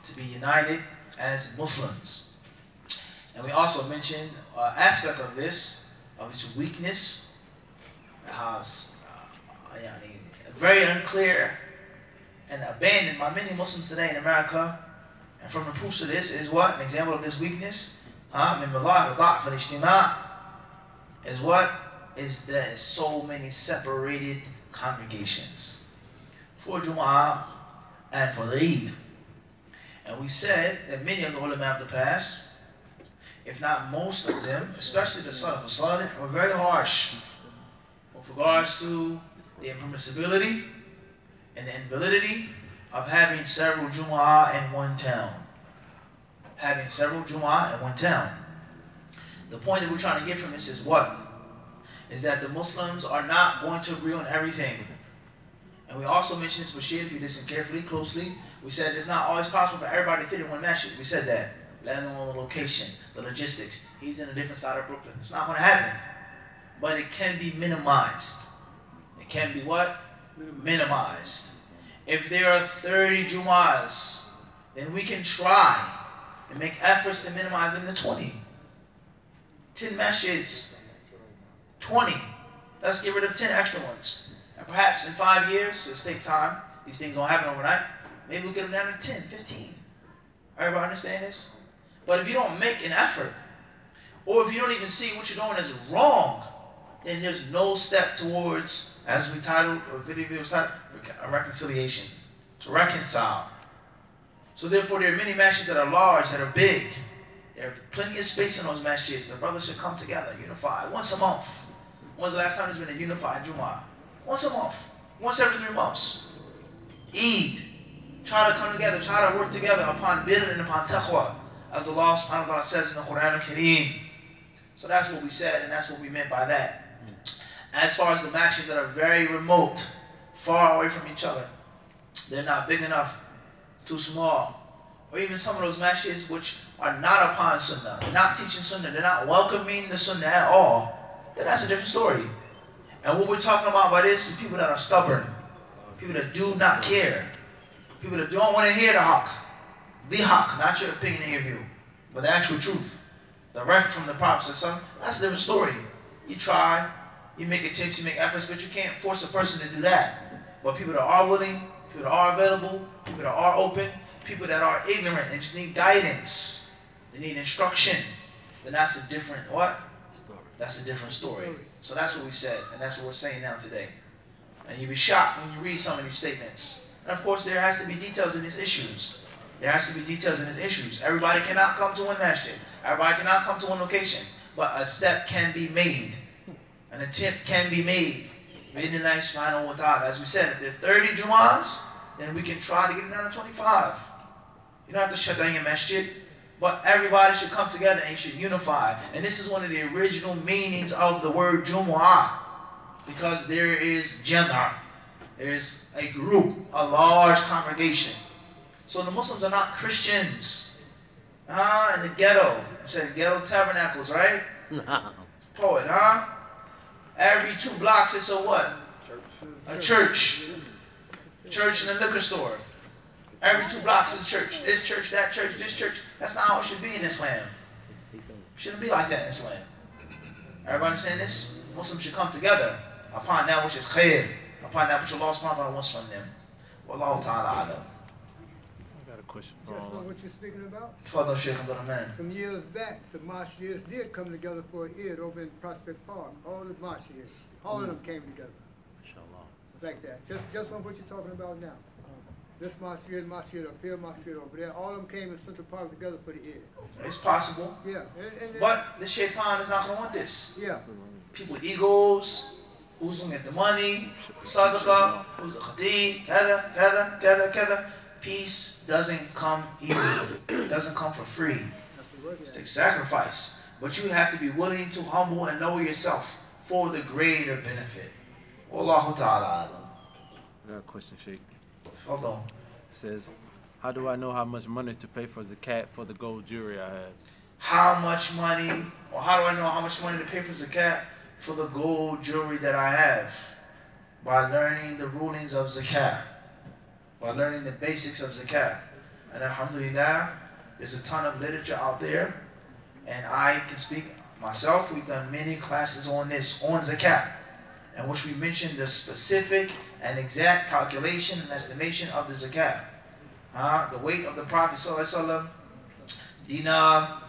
to be united as Muslims. And we also mentioned an aspect of this, of its weakness, very unclear and abandoned by many Muslims today in America. And from the proofs of this is what? An example of this weakness is what? Is there is so many separated congregations for Jumu'ah and for the Eid. And we said that many of the ulama of the past, if not most of them, especially the Salaf al-Salih, were very harsh with regards to the impermissibility and the invalidity of having several Jumu'ah in one town. Having several Jumu'ah in one town. The point that we're trying to get from this is what? Is that the Muslims are not going to agree on everything. And we also mentioned this, Bashir, if you listen carefully, closely, we said it's not always possible for everybody to fit in one masjid. We said that. Landing on the location, the logistics. He's in a different side of Brooklyn. It's not going to happen. But it can be minimized. It can be what? Minimized. If there are 30 Jumu'ahs, then we can try and make efforts to minimize them to 20. 10 masjids. 20. Let's get rid of 10 extra ones. And perhaps in 5 years, let's take time. These things don't happen overnight. Maybe we'll get them down to 10, 15. Everybody understand this? But if you don't make an effort, or if you don't even see what you're doing as wrong, then there's no step towards, as we titled, or video titled, a reconciliation. To reconcile. So therefore, there are many masjids that are large, that are big. There are plenty of space in those masjids. The brothers should come together, unify, once a month. When's the last time there's been a unified Jumu'ah? Once a month. Once every 3 months. Eid. Try to come together, try to work together upon birr and upon taqwa, as Allah subhanahu wa ta'ala says in the Quran al-Kareem. So that's what we said, and that's what we meant by that. As far as the masjids that are very remote, far away from each other, they're not big enough, too small, or even some of those masjids which are not upon sunnah, they're not teaching sunnah, they're not welcoming the sunnah at all, then that's a different story. And what we're talking about by this is people that are stubborn, people that do not care, people that don't want to hear the haqq, not your opinion and your view, but the actual truth, direct from the Prophet. That's a different story. You try, you make attempts, you make efforts, but you can't force a person to do that. But people that are willing, people that are available, people that are open, people that are ignorant and just need guidance, they need instruction, then that's a different what? That's a different story. So that's what we said, and that's what we're saying now today. And you'll be shocked when you read some of these statements. And of course, there has to be details in these issues. There has to be details in these issues. Everybody cannot come to one masjid. Everybody cannot come to one location. But a step can be made. An attempt can be made. Bidnillahi subhanahu wa ta'ala. As we said, if there are 30 Jumu'ahs, then we can try to get it down to 25. You don't have to shut down your masjid. But everybody should come together and you should unify. And this is one of the original meanings of the word Jumu'ah. Because there is Jama'. There's a group, a large congregation. So the Muslims are not Christians. In the ghetto. You said ghetto tabernacles, right? Poet, huh? Every 2 blocks it's a what? A church. Church and a liquor store. Every 2 blocks is a church. This church, that church, this church. That's not how it should be in Islam. It shouldn't be like that in Islam. Everybody understand this? Muslims should come together upon that which is khair, upon that which Allah subhanahu wa ta'ala wants from them. Wallahu ta'ala alam. I got a question. Just on what you're speaking about? Tfadal Shaykh Abdul Rahman. Some years back, the masjids did come together for an Eid over in Prospect Park. All the masjids, all of them came together. Inshallah. It's like that. Just on what you're talking about now. This masjid up here, masjid over there, all of them came in Central Park together for the Eid. It's possible. Yeah. But the shaitan is not going to want this. Yeah. People with egos, who's going to get the money, sadaqah, who's the khatib, kada. Peace doesn't come easy. It doesn't come for free. It takes sacrifice. But you have to be willing to humble and lower yourself for the greater benefit. Wallahu ta'ala alam. I got a question, Sheikh. Hold on. It says, how do I know how much money to pay for zakat for the gold jewelry I have? How much money, or how do I know how much money to pay for zakat for the gold jewelry that I have? By learning the rulings of zakat. By learning the basics of zakat. And alhamdulillah, there's a ton of literature out there. And I can speak myself. We've done many classes on this, on zakat, in which we mentioned the specific and exact calculation and estimation of the zakat. The weight of the Prophet ﷺ, dinar,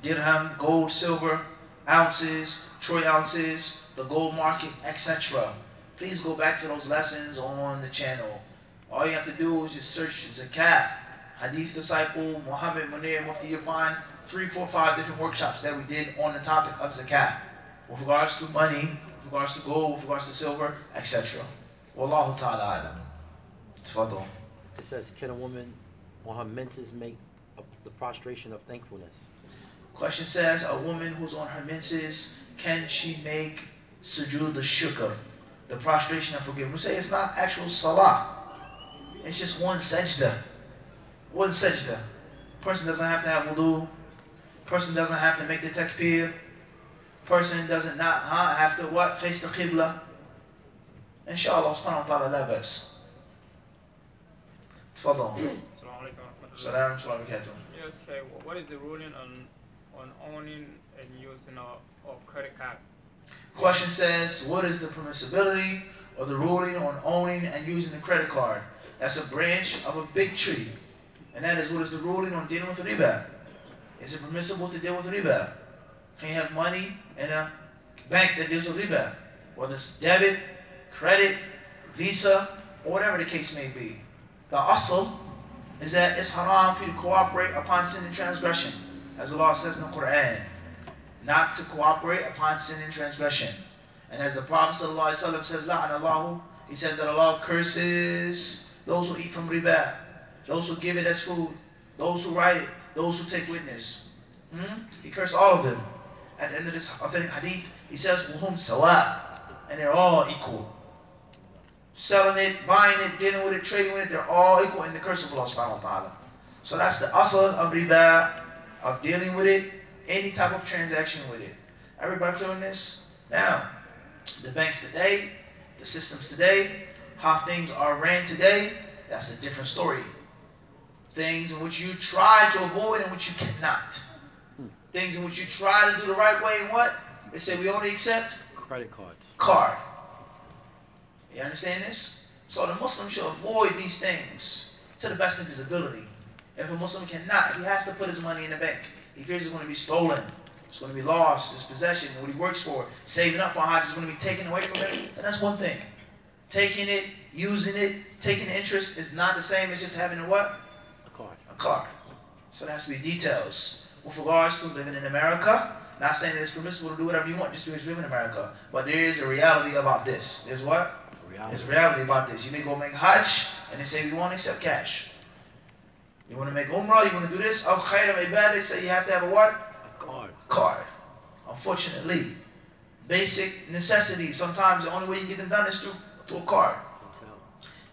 dirham, gold, silver, ounces, troy ounces, the gold market, etc. Please go back to those lessons on the channel. All you have to do is just search zakat, hadith disciple, Muhammad Munir Mufti. You'll find 3, 4, 5 different workshops that we did on the topic of zakat, with regards to money, with regards to gold, with regards to silver, etc. Wallahu ta'ala alam. Tfadal. It says, can a woman on her menses make the prostration of thankfulness? Question says, a woman who's on her menses, can she make sujood al-shukr, the prostration of forgiveness? We say it's not actual salah. It's just one sajda. One sajda. Person doesn't have to have wudu. Person doesn't have to make the takbir. Person doesn't not have to what? Face the qibla. Inshallah subhanahu wa ta'ala la bas. Tfadal. Salam alaykum. Yes, Shaykh. What is the ruling on owning and using of credit card? Question says, what is the permissibility or the ruling on owning and using the credit card? That's a branch of a big tree. And that is, what is the ruling on dealing with riba? Is it permissible to deal with riba? Can you have money in a bank that deals with riba? Whether it's debit, credit, visa, or whatever the case may be. The asl is that it's haram for you to cooperate upon sin and transgression. As Allah says in the Quran, not to cooperate upon sin and transgression. And as the Prophet ﷺ says, La'anallahu, he says that Allah curses those who eat from riba, those who give it as food, those who write it, those who take witness. He cursed all of them. At the end of this authentic hadith, he says, وَهُمْ سَوَاء, and they're all equal. Selling it, buying it, dealing with it, trading with it, they're all equal in the curse of Allah subhanahu wa ta'ala. So that's the asl of riba, of dealing with it, any type of transaction with it. Everybody clear on this? Now, the banks today, the systems today, how things are ran today, that's a different story. Things in which you try to avoid and which you cannot. Things in which you try to do the right way and what? They say we only accept credit cards. Card. You understand this? So the Muslim should avoid these things to the best of his ability. If a Muslim cannot, if he has to put his money in the bank, he fears it's going to be stolen, it's going to be lost, his possession, what he works for, saving up for Hajj is going to be taken away from him, then that's one thing. Taking it, using it, taking interest is not the same as just having a what? A card. A card. So there has to be details. With regards to living in America, not saying that it's permissible to do whatever you want just because you live in America, but there is a reality about this. There's what? There's a reality about this. You may go make Hajj, and they say we won't accept cash. You want to make Umrah, you want to do this, of Khayr al-Ibad, they say you have to have a what? A card. Card. Unfortunately, basic necessities, sometimes the only way you get them done is through a card.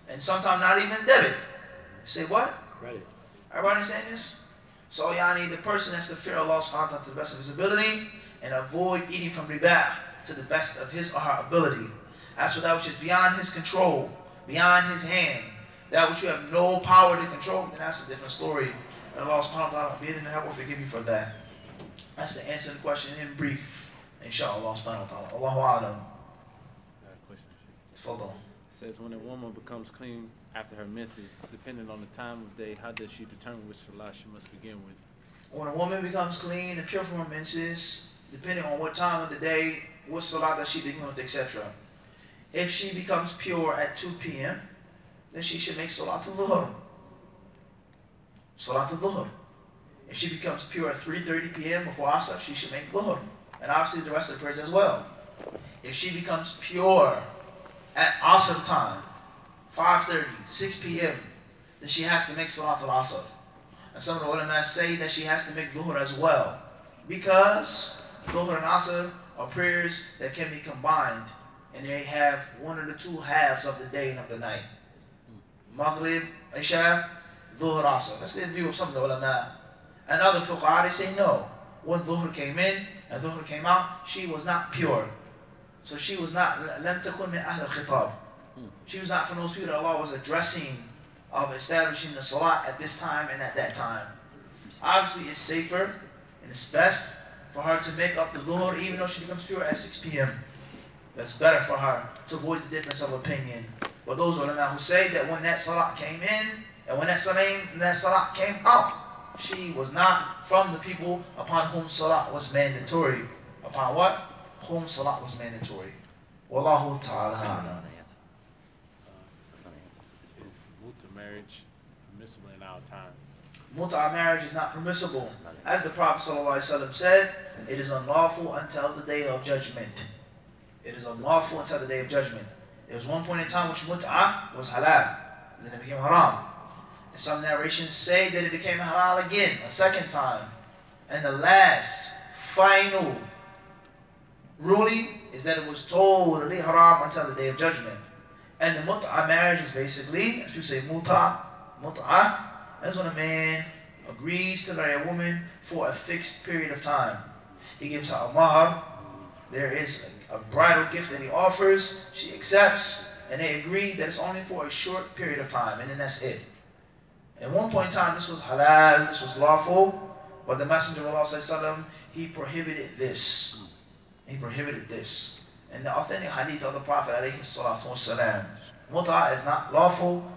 And sometimes not even debit. You say what? Credit. Everybody understand this? So yani, the person has to fear Allah subhanahu wa ta'ala to the best of his ability and avoid eating from riba to the best of his or her ability. As for that which is beyond his control, beyond his hand, that which you have no power to control, then that's a different story. And Allah subhanahu wa ta'ala will forgive you for that. That's the answer to the question in brief. Inshallah subhanahu wa ta'ala. Allahu a'lam. It says when a woman becomes clean after her menses, depending on the time of day, how does she determine which salah she must begin with? When a woman becomes clean and pure from her menses, depending on what time of the day, what salah does she begin with, etc. If she becomes pure at 2 p.m., then she should make salat al-dhuhr. Salat al-dhuhr. If she becomes pure at 3:30 p.m. before Asr, she should make dhuhr. And obviously the rest of the prayers as well. If she becomes pure at Asr time, 5:30, 6 p.m., then she has to make salat al-Asr. And some of the ulama say that she has to make dhuhr as well. Because dhuhr and Asr are prayers that can be combined. And they have one of the two halves of the day and of the night. Maghrib, Isha, Dhuhr, Asr. That's the view of some of the ulama. And other fuqaha, they say no. When Dhuhr came in and Dhuhr came out, she was not pure. So she was not, لَمْ تَكُنْ مِنْ أَهْلِ الْخِطَابِ. She was not from those people that Allah was addressing of establishing the salat at this time and at that time. Obviously, it's safer and it's best for her to make up the Dhuhr even though she becomes pure at 6 p.m. That's better for her to avoid the difference of opinion. But those ulama who say that when that salat came in and when that salat came out, she was not from the people upon whom salat was mandatory. Upon what? Whom salat was mandatory. Wallahu ta'ala. Is Muta marriage permissible in our times? Muta marriage is not permissible. As the Prophet ﷺ said, it is unlawful until the day of judgment. It is unlawful until the day of judgment. There was one point in time which Muta was halal, and then it became haram. And some narrations say that it became halal again, a second time. And the last, final ruling is that it was totally haram until the day of judgment. And the Muta marriage is basically, as people say, Muta, that's when a man agrees to marry a woman for a fixed period of time. He gives her a mahar. There is a bridal gift that he offers, she accepts, and they agree that it's only for a short period of time, and then that's it. At one point in time, this was halal, this was lawful, but the Messenger of Allah ﷺ, he prohibited this. He prohibited this. And the authentic hadith of the Prophet ﷺ, Muta is not lawful.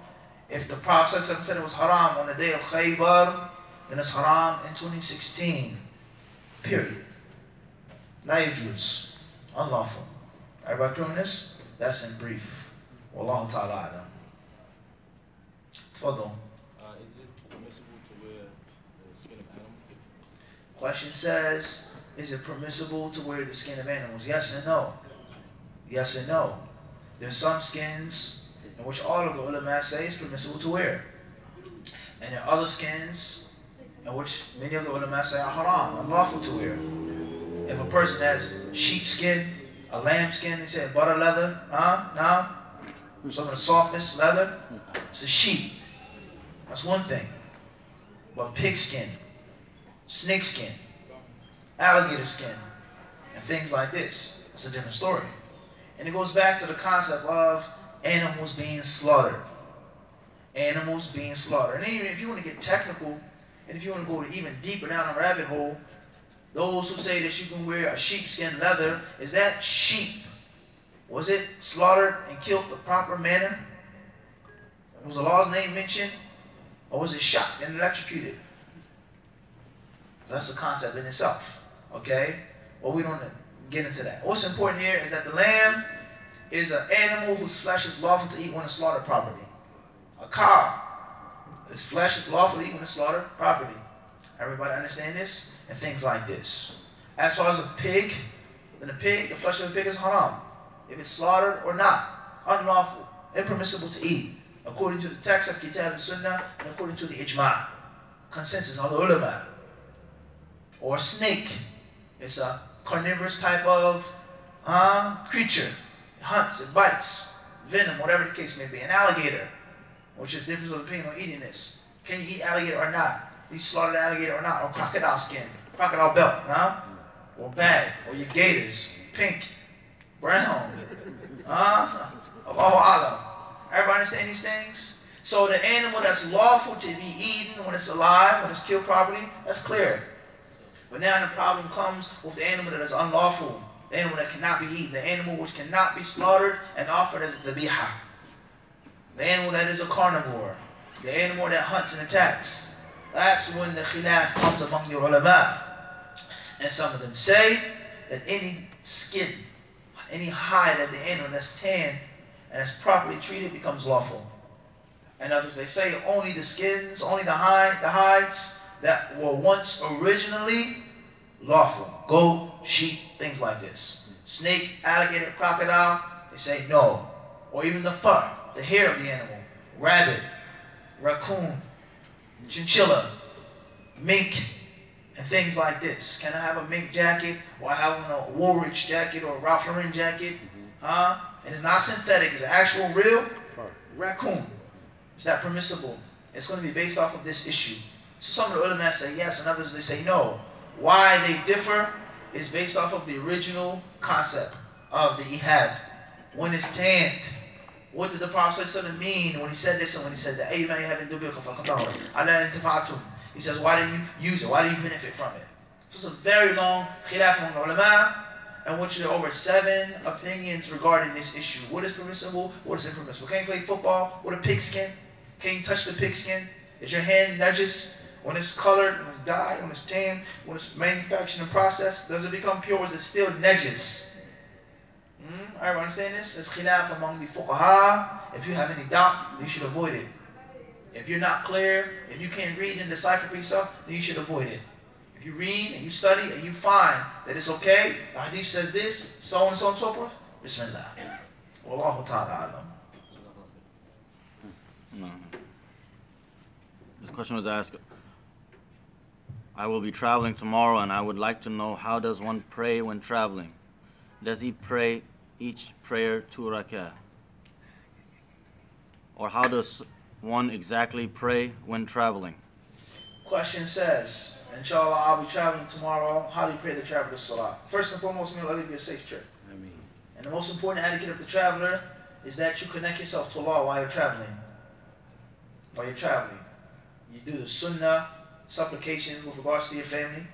If the Prophet ﷺ said it was haram on the day of Khaybar, then it's haram in 2016. Period. La yajuz. Unlawful. Everybody clear on this? That's in brief. Wallahu ta'ala alam. Tfadl. Is it permissible to wear the skin of animals? Question says, is it permissible to wear the skin of animals? Yes and no. Yes and no. There's some skins in which all of the ulama say it's permissible to wear. And there are other skins in which many of the ulama say are haram, unlawful to wear. If a person has sheep skin, a lamb skin, they say butter leather, no? Some of the softest leather, it's a sheep. That's one thing. But pig skin, snake skin, alligator skin, and things like this, it's a different story. And it goes back to the concept of animals being slaughtered. Animals being slaughtered. And even if you want to get technical, and if you want to go even deeper down a rabbit hole, those who say that you can wear a sheepskin leather, is that sheep? Was it slaughtered and killed the proper manner? Was Allah's name mentioned? Or was it shot and electrocuted? So that's a concept in itself. Okay? Well, we don't get into that. What's important here is that the lamb is an animal whose flesh is lawful to eat when it's slaughtered properly. A cow, its flesh is lawful to eat when it's slaughtered properly. Everybody understand this? And things like this. As far as a pig, then the flesh of a pig is haram. If it's slaughtered or not, unlawful, impermissible to eat, according to the text of Kitab and Sunnah and according to the ijma', consensus of the ulama. Or a snake, it's a carnivorous type of creature. It hunts, it bites, venom, whatever the case may be. An alligator, which is difference of opinion on eating this. Can you eat alligator or not? You slaughtered alligator or not? Or crocodile skin, crocodile belt, or bag, or your gators, pink, brown, Allahu Alam. Everybody understand these things? So the animal that's lawful to be eaten when it's alive, when it's killed properly, that's clear. But now the problem comes with the animal that is unlawful, the animal that cannot be eaten, the animal which cannot be slaughtered and offered as dhabiha. The animal that is a carnivore, the animal that hunts and attacks. That's when the khilaf comes among the ulama. And some of them say that any skin, any hide of the animal that's tanned and is properly treated becomes lawful. And others, they say only the skins, only the hides that were once originally lawful. Goat, sheep, things like this. Snake, alligator, crocodile, they say no. Or even the fur, the hair of the animal. Rabbit, raccoon, chinchilla, mink, and things like this. Can I have a mink jacket, or I have a Woolrich jacket, or a Ralph Lauren jacket? And it's not synthetic, it's an actual real raccoon. Is that permissible? It's going to be based off of this issue. So some of the ulama say yes, and others they say no. Why they differ is based off of the original concept of the ihab. When it's tanned, what did the Prophet mean when he said this and when he said that? He says, why didn't you use it? Why did you benefit from it? So it's a very long khilaf among the ulama, and which there are over 7 opinions regarding this issue. What is permissible? What is impermissible? Can you play football with a pigskin? Can you touch the pigskin? Is your hand najis when it's colored, when it's dyed, when it's tanned, when it's manufactured and processed? Does it become pure or is it still najis? Everyone understand this? There's khilaf among the fuqaha. If you have any doubt, you should avoid it. If you're not clear, if you can't read and decipher for yourself, then you should avoid it. If you read and you study and you find that it's okay, the hadith says this, so on and so on and so forth, Bismillah. Wallahu ta'ala alam. No. This question was asked, I will be traveling tomorrow and I would like to know, how does one pray when traveling? Does he pray each prayer 2 rak'ah? Or how does one exactly pray when traveling? Question says, inshallah, I'll be traveling tomorrow. How do you pray the traveler's salah? First and foremost, may Allah give you a safe trip. Ameen. And the most important etiquette of the traveler is that you connect yourself to Allah while you're traveling. While you're traveling. You do the sunnah, supplication with regards to your family,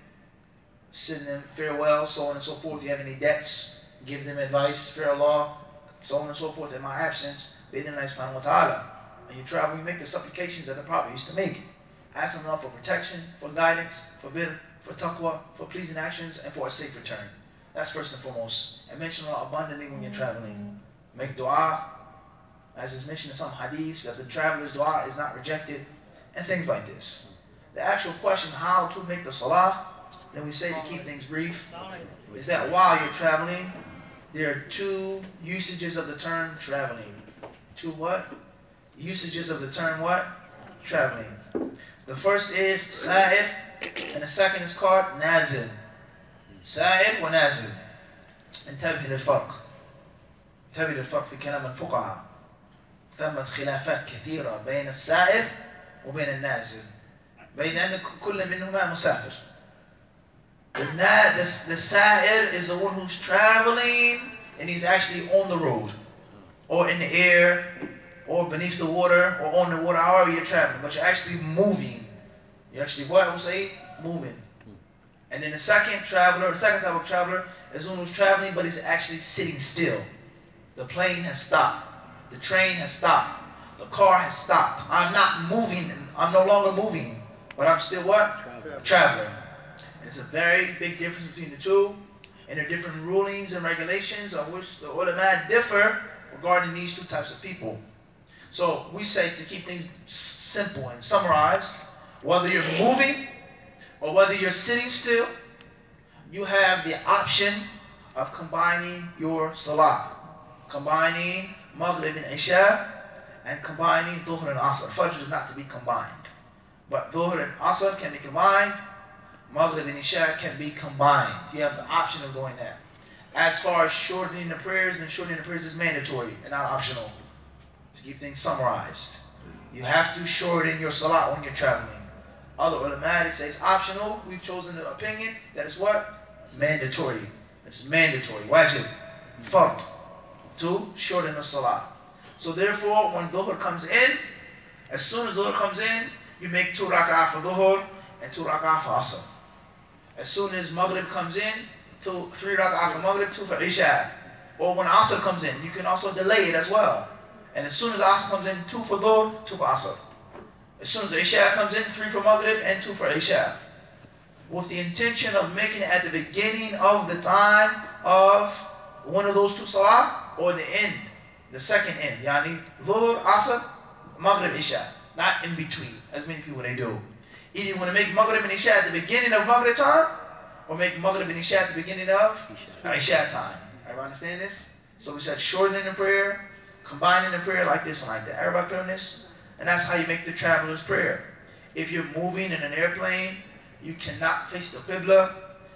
send them farewell, so on and so forth. You have any debts, give them advice, fear Allah, so on and so forth. In my absence, bi'idhnillahi subhanahu wa ta'ala. When you travel, you make the supplications that the Prophet used to make. Ask Allah for protection, for guidance, for birr, for taqwa, for pleasing actions, and for a safe return. That's first and foremost. And mention Allah abundantly when you're traveling. Make dua, as is mentioned in some hadiths, that the traveler's dua is not rejected, and things like this. The actual question, how to make the salah, then we say to keep things brief, is that while you're traveling, there are 2 usages of the term traveling. 2 what? Usages of the term what? Traveling. The first is sa'ir, and the second is called nazil. Sa'ir wa nazil. انتبه للفرق. انتبه للفرق في كلام الفقهاء. ثمة خلافات كثيرة بين السائر وبين النازل. بين أن كل منهما مسافر. The sa'ir is the one who's traveling and he's actually on the road, or in the air, or beneath the water, or on the water, however you're traveling, but you're actually moving. You're actually, what I would say? Moving. And then the second traveler, the second type of traveler is one who's traveling, but he's actually sitting still. The plane has stopped. The train has stopped. The car has stopped. I'm not moving. I'm no longer moving, but I'm still what? Traveler. And it's a very big difference between the 2. and there are different rulings and regulations on which the ulama differ regarding these two types of people. So we say, to keep things simple and summarized, whether you're moving or whether you're sitting still, you have the option of combining your salah, combining Maghrib and Isha, and combining Dhuhr and Asr. Fajr is not to be combined, but Dhuhr and Asr can be combined, Maghrib and Isha can be combined. You have the option of doing that. As far as shortening the prayers, then shortening the prayers is mandatory and not optional. To keep things summarized, you have to shorten your salah when you're traveling. Other ulama say it's optional. We've chosen the opinion that it's what? Mandatory. It's mandatory, wajib, fard, to shorten the salah. So therefore, when Dhuhr comes in, as soon as Dhuhr comes in, you make 2 rak'ah for Dhuhr and 2 rak'ah for Asr. As soon as Maghrib comes in, 3 rak'ah for Maghrib, 2 for Isha. Or when Asr comes in, you can also delay it as well. And as soon as Asr comes in, 2 for Dhuhr, 2 for Asr. As soon as Isha comes in, 3 for Maghrib and 2 for Isha. With the intention of making it at the beginning of the time of one of those two salah, or the end, the second end. Yani Dhuhr, Asr, Maghrib, Isha. Not in between, as many people they do. Either you want to make Maghrib and Isha at the beginning of Maghrib time, or make Maghrib and Isha at the beginning of Isha time. Everybody understand this? So we said shortening the prayer, combining the prayer like this and like that. Everybody clear on this? And that's how you make the traveler's prayer. If you're moving in an airplane, you cannot face the Qibla,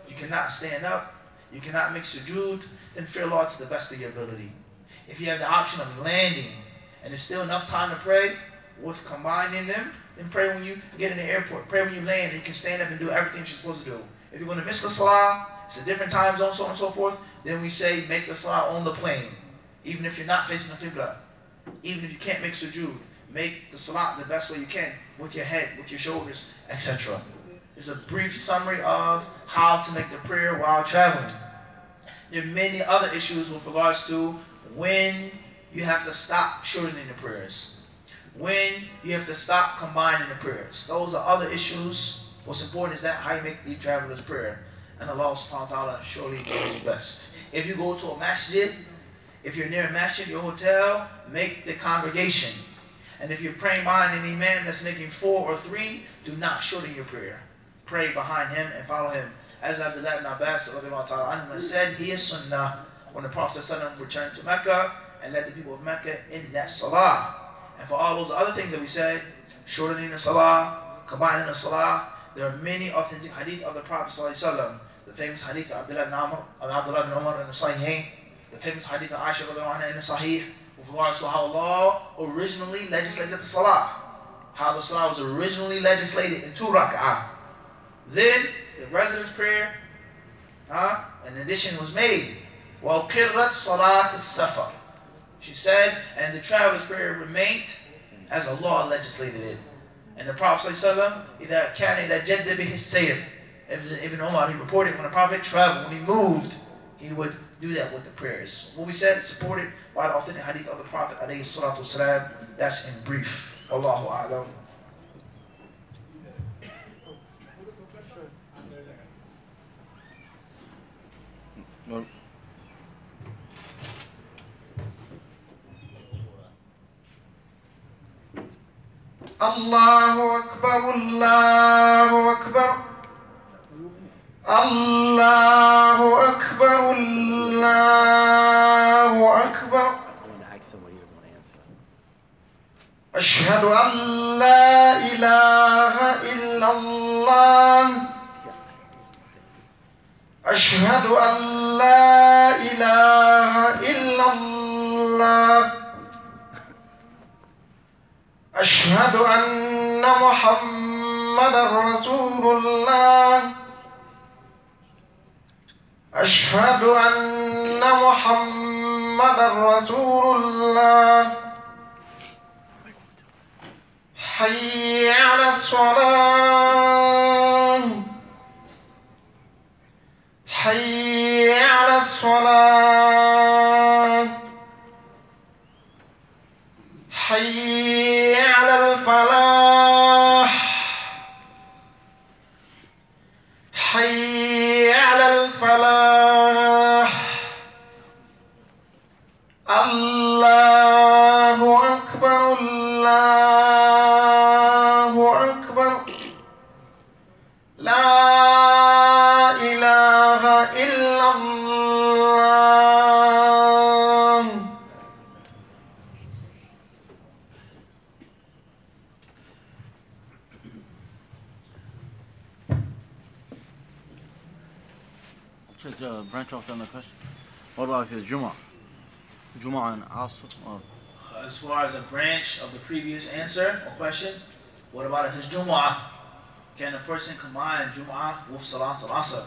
you cannot stand up, you cannot make sujood, then fear Allah to the best of your ability. If you have the option of landing and there's still enough time to pray with combining them, then pray when you get in the airport. Pray when you land and you can stand up and do everything you're supposed to do. If you're going to miss the salah, it's a different time zone, so on and so forth, then we say make the salah on the plane. Even if you're not facing the Qibla, even if you can't make sujood, make the salah the best way you can with your head, with your shoulders, etc. It's a brief summary of how to make the prayer while traveling. There are many other issues with regards to when you have to stop shortening the prayers, when you have to stop combining the prayers. Those are other issues. What's important is that how you make the traveler's prayer. And Allah subhanahu wa ta'ala surely knows best. If you go to a masjid, if you're near a masjid, your hotel, make the congregation. And if you're praying behind an imam that's making 4 or 3, do not shorten your prayer. Pray behind him and follow him. As Abdullah ibn Abbas said, he is sunnah when the Prophet returned to Mecca and led the people of Mecca in that salah. And for all those other things that we said, shortening the salah, combining the salah, there are many authentic hadith of the Prophet ﷺ. The famous hadith of Abdullah ibn Umar in the Sahih, the famous hadith of Aisha in the Sahih, with regards to how Allah originally legislated the salah. How the salah was originally legislated in 2 rak'ah. Then the residence prayer, an addition was made. وَقِرَّتْ صَلَاةِ السَّفَرِ. She said, and the traveler's prayer remained as Allah legislated it. And the Prophet ﷺ, إِذَا كَانَ إِذَا جَدَّ بِهِ السَّيْرِ. Ibn Umar, he reported when the Prophet traveled, when he moved, he would do that with the prayers. What we said is supported by the authentic hadith of the Prophet ﷺ. That's in brief. Wallahu a'lam. Well, Allahu Akbar, Allahu Akbar, Allahu Akbar, Allahu Akbar. أشهد أن لا إله إلا الله أشهد أن لا إله إلا الله أشهد أن محمدا رسول الله أشهد أن محمدا رسول الله حي على الصلاة حي على الصلاة حي على الفلاح حي على الفلاح إلا الله. Check branch off on the question. What about if it's Jumu'ah? Jumu'ah and Asr? As far as a branch of the previous answer or question, what about if it's Jumu'ah? Can a person combine Jumu'ah with Salat al-Asr?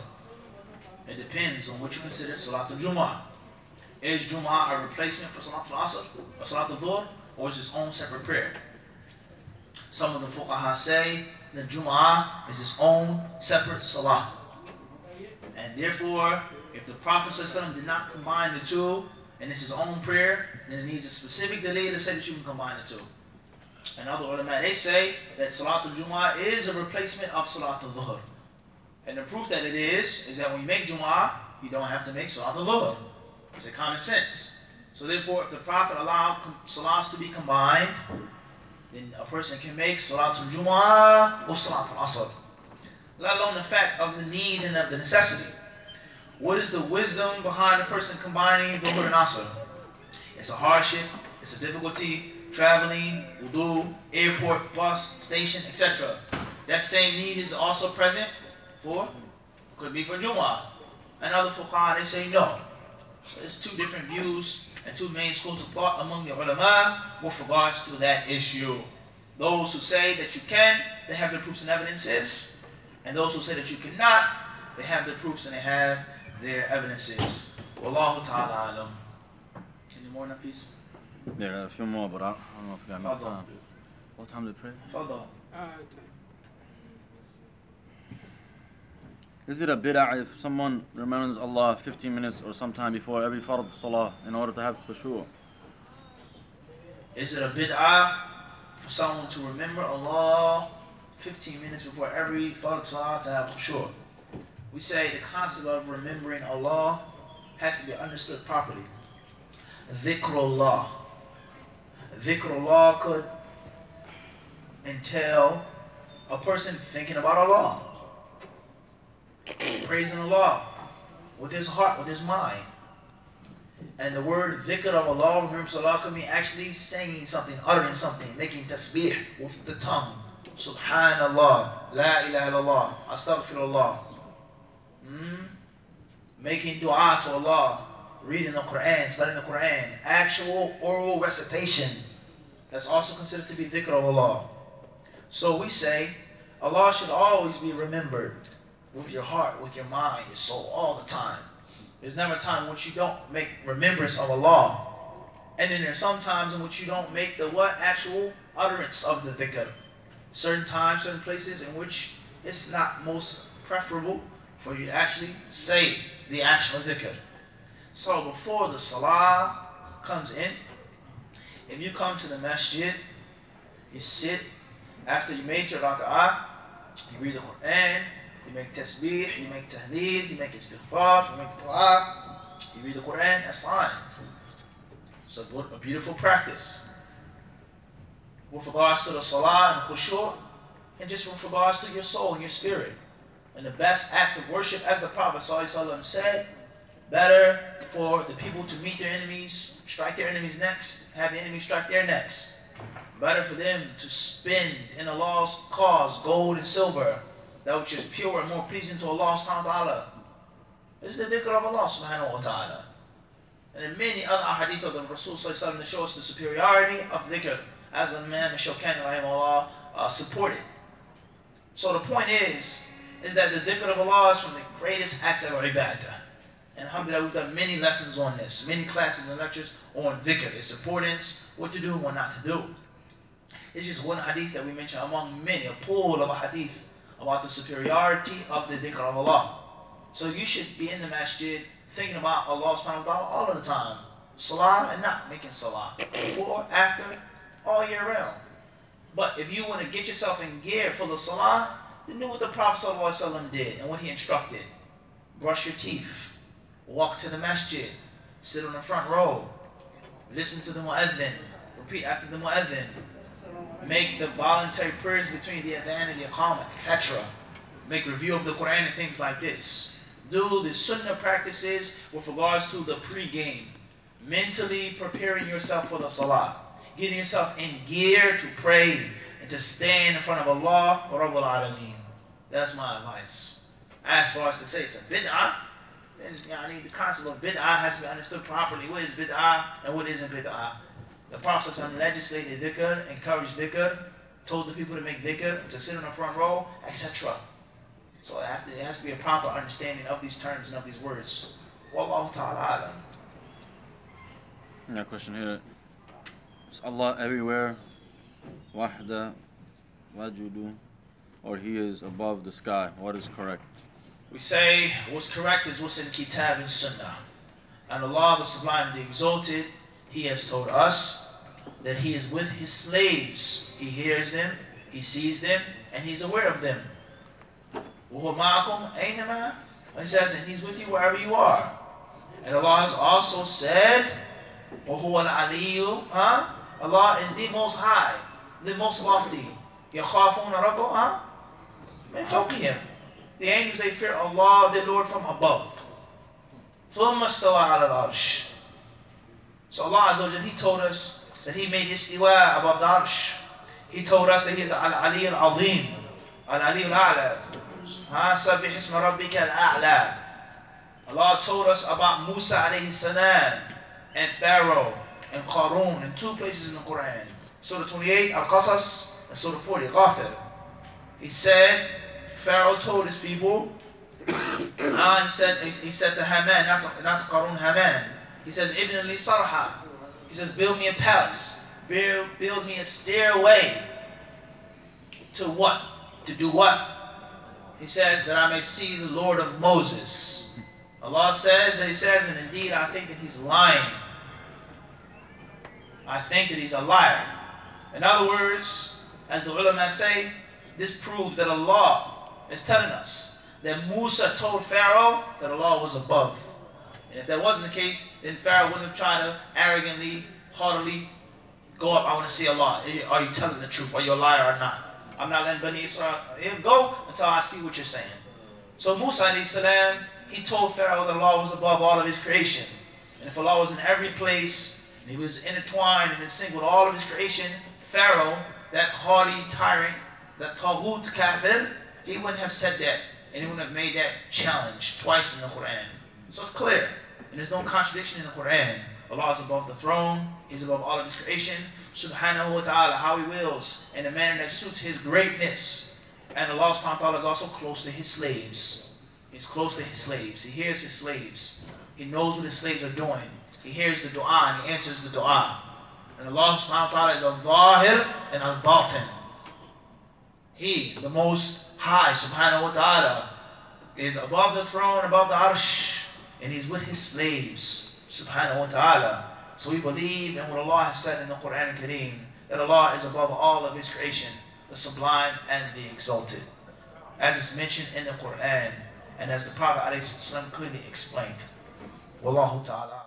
It depends on what you consider Salat al-Jumu'ah. Is Jumu'ah a replacement for Salat al-Asr or Salat al-Dhuhr, or is its own separate prayer? Some of the fuqaha say that Jumu'ah is its own separate Salah. And therefore, if the Prophet ﷺ did not combine the two, and it's his own prayer, then it needs a specific delay to say that you can combine the two. And other ulama, they say that Salat al-Jumu'ah is a replacement of Salat al-Dhuhr. And the proof that it is that when you make Jumu'ah, you don't have to make Salat al-Dhuhr. It's a common sense. So therefore, if the Prophet allowed Salats to be combined, then a person can make Salat al-Jumu'ah or Salat al-Asr. Let alone the fact of the need and of the necessity. What is the wisdom behind a person combining Dhuhr and Asr? It's a hardship, it's a difficulty, traveling, wudu, airport, bus, station, etc. That same need is also present for, could be for Jumu'ah. And other fuqaha, they say no. So there's two different views and two main schools of thought among the ulama with regards to that issue. Those who say that you can, they have their proofs and evidences. And those who say that you cannot, they have their proofs and they have their evidences. Wallahu ta'ala alam. Any more, Nafis? Yeah, a few more, but I don't know if we got enough time. What time to pray? Fadal. Is it a bid'ah if someone remembers Allah 15 minutes or sometime before every fard salah in order to have khushu'? Is it a bid'ah for someone to remember Allah 15 minutes before every fard salah to have khushu'? We say the concept of remembering Allah has to be understood properly. Dhikrullah. Dhikrullah could entail a person thinking about Allah, praising Allah with his heart, with his mind. And the word dhikr of Allah, remembrance of Allah, could mean actually saying something, uttering something, making tasbih with the tongue. Subhanallah, la ilaha illallah, astaghfirullah. Making dua to Allah, reading the Quran, studying the Quran, actual oral recitation. That's also considered to be dhikr of Allah. So we say, Allah should always be remembered with your heart, with your mind, your soul, all the time. There's never a time in which you don't make remembrance of Allah. And then there's some times in which you don't make the actual utterance of the dhikr. Certain times, certain places in which it's not most preferable for you to actually say the actual dhikr. So before the salah comes in, if you come to the masjid, you sit, after you made your raka'ah, you read the Quran, you make tasbih, you make tahleed, you make istighfar, you make dua, you read the Quran, that's fine. So a beautiful practice. With regards to the salah and khushu', and just with regards to your soul and your spirit. And the best act of worship, as the Prophet ﷺ said, better for the people to meet their enemies, strike their enemies' necks, have the enemies strike their necks. Better for them to spend in Allah's cause gold and silver, that which is pure and more pleasing to Allah subhanahu wa ta'ala. This is the dhikr of Allah subhanahu wa ta'ala. And in many other ahadith of the Rasul ﷺ that show us the superiority of dhikr, as the Imam Shawkani rahimahullah supported. So the point is that the dhikr of Allah is from the greatest acts of ibadah. And alhamdulillah, we've done many lessons on this, many classes and lectures on dhikr, its importance, what to do and what not to do. It's just one hadith that we mentioned among many, a pool of a hadith about the superiority of the dhikr of Allah. So you should be in the masjid thinking about Allah subhanahu wa ta'ala all of the time. Salah and not making salah. Before, after, all year round. But if you want to get yourself in gear for the salah, then do what the Prophet ﷺ did and what he instructed. Brush your teeth. Walk to the masjid. Sit on the front row. Listen to the mu'adhin. Repeat after the mu'adhin. Make the voluntary prayers between the adhan and the iqamah, etc. Make review of the Quran and things like this. do the sunnah practices with regards to the pre-game. Mentally preparing yourself for the salah. Getting yourself in gear to pray and to stand in front of Allah wa Rabbul Alameen. That's my advice. As far as to say it's a bid'ah, then the concept of bid'ah has to be understood properly. What is bid'ah and what isn't bid'ah? The Prophet legislated dhikr, encouraged dhikr, told the people to make dhikr, to sit in the front row, etc. So it has to be a proper understanding of these terms and of these words. Wallahu ta'ala alam. Yeah, question here. Is Allah everywhere? Wahda, wajudu, or He is above the sky? What is correct? We say what's correct is what's in Kitab and Sunnah. And Allah, the Sublime, the Exalted, He has told us that He is with His slaves. He hears them, He sees them, and He's aware of them. He says, and He's with you wherever you are. And Allah has also said, Allah is the most high, the most lofty. The angels, they fear Allah, their Lord, from above. So Allah Azza wa Jalla, He told us that He made istiwa above the arsh. He told us that He is Al-Ali Al-Azim, Al-Ali Al-A'la. Sabbih isma rabbika Al-A'la. Allah told us about Musa alayhi salam and Pharaoh and Qarun in 2 places in the Quran. Surah 28, Al-Qasas, and Surah 40, Ghafir. He said, Pharaoh told his people, he said to Haman, not to Qarun, Haman. He says, Ibn li sarha. He says, build me a palace. Build me a stairway. To what? To do what? He says, that I may see the Lord of Moses. Allah says that He says, and indeed I think that he's lying. I think that he's a liar. In other words, as the ulama say, this proves that Allah is telling us that Musa told Pharaoh that Allah was above. And if that wasn't the case, then Pharaoh wouldn't have tried to arrogantly, haughtily go up, I want to see Allah. Are you telling the truth? Are you a liar or not? I'm not letting Bani Israel go until I see what you're saying. So Musa alayhi salam, he told Pharaoh that Allah was above all of His creation. And if Allah was in every place, and He was intertwined and in sync with all of His creation, Pharaoh, that haughty tyrant, that taghut kafir, he wouldn't have said that, and he wouldn't have made that challenge twice in the Quran. So it's clear, and there's no contradiction in the Quran. Allah is above the throne, He's above all of His creation, subhanahu wa ta'ala, how He wills, in a manner that suits His greatness. And Allah subhanahu wa ta'ala is also close to His slaves. He's close to His slaves. He hears His slaves. He knows what His slaves are doing. He hears the dua and He answers the dua. And Allah subhanahu wa ta'ala is al-Zahir and al-Batin. He, the Most High subhanahu wa ta'ala, is above the throne, above the arsh, and He's with His slaves subhanahu wa ta'ala. So we believe in what Allah has said in the Quran al-Kareem, that Allah is above all of His creation, the sublime and the exalted, as is mentioned in the Quran and as the Prophet ﷺ clearly explained. Wallahu ta'ala.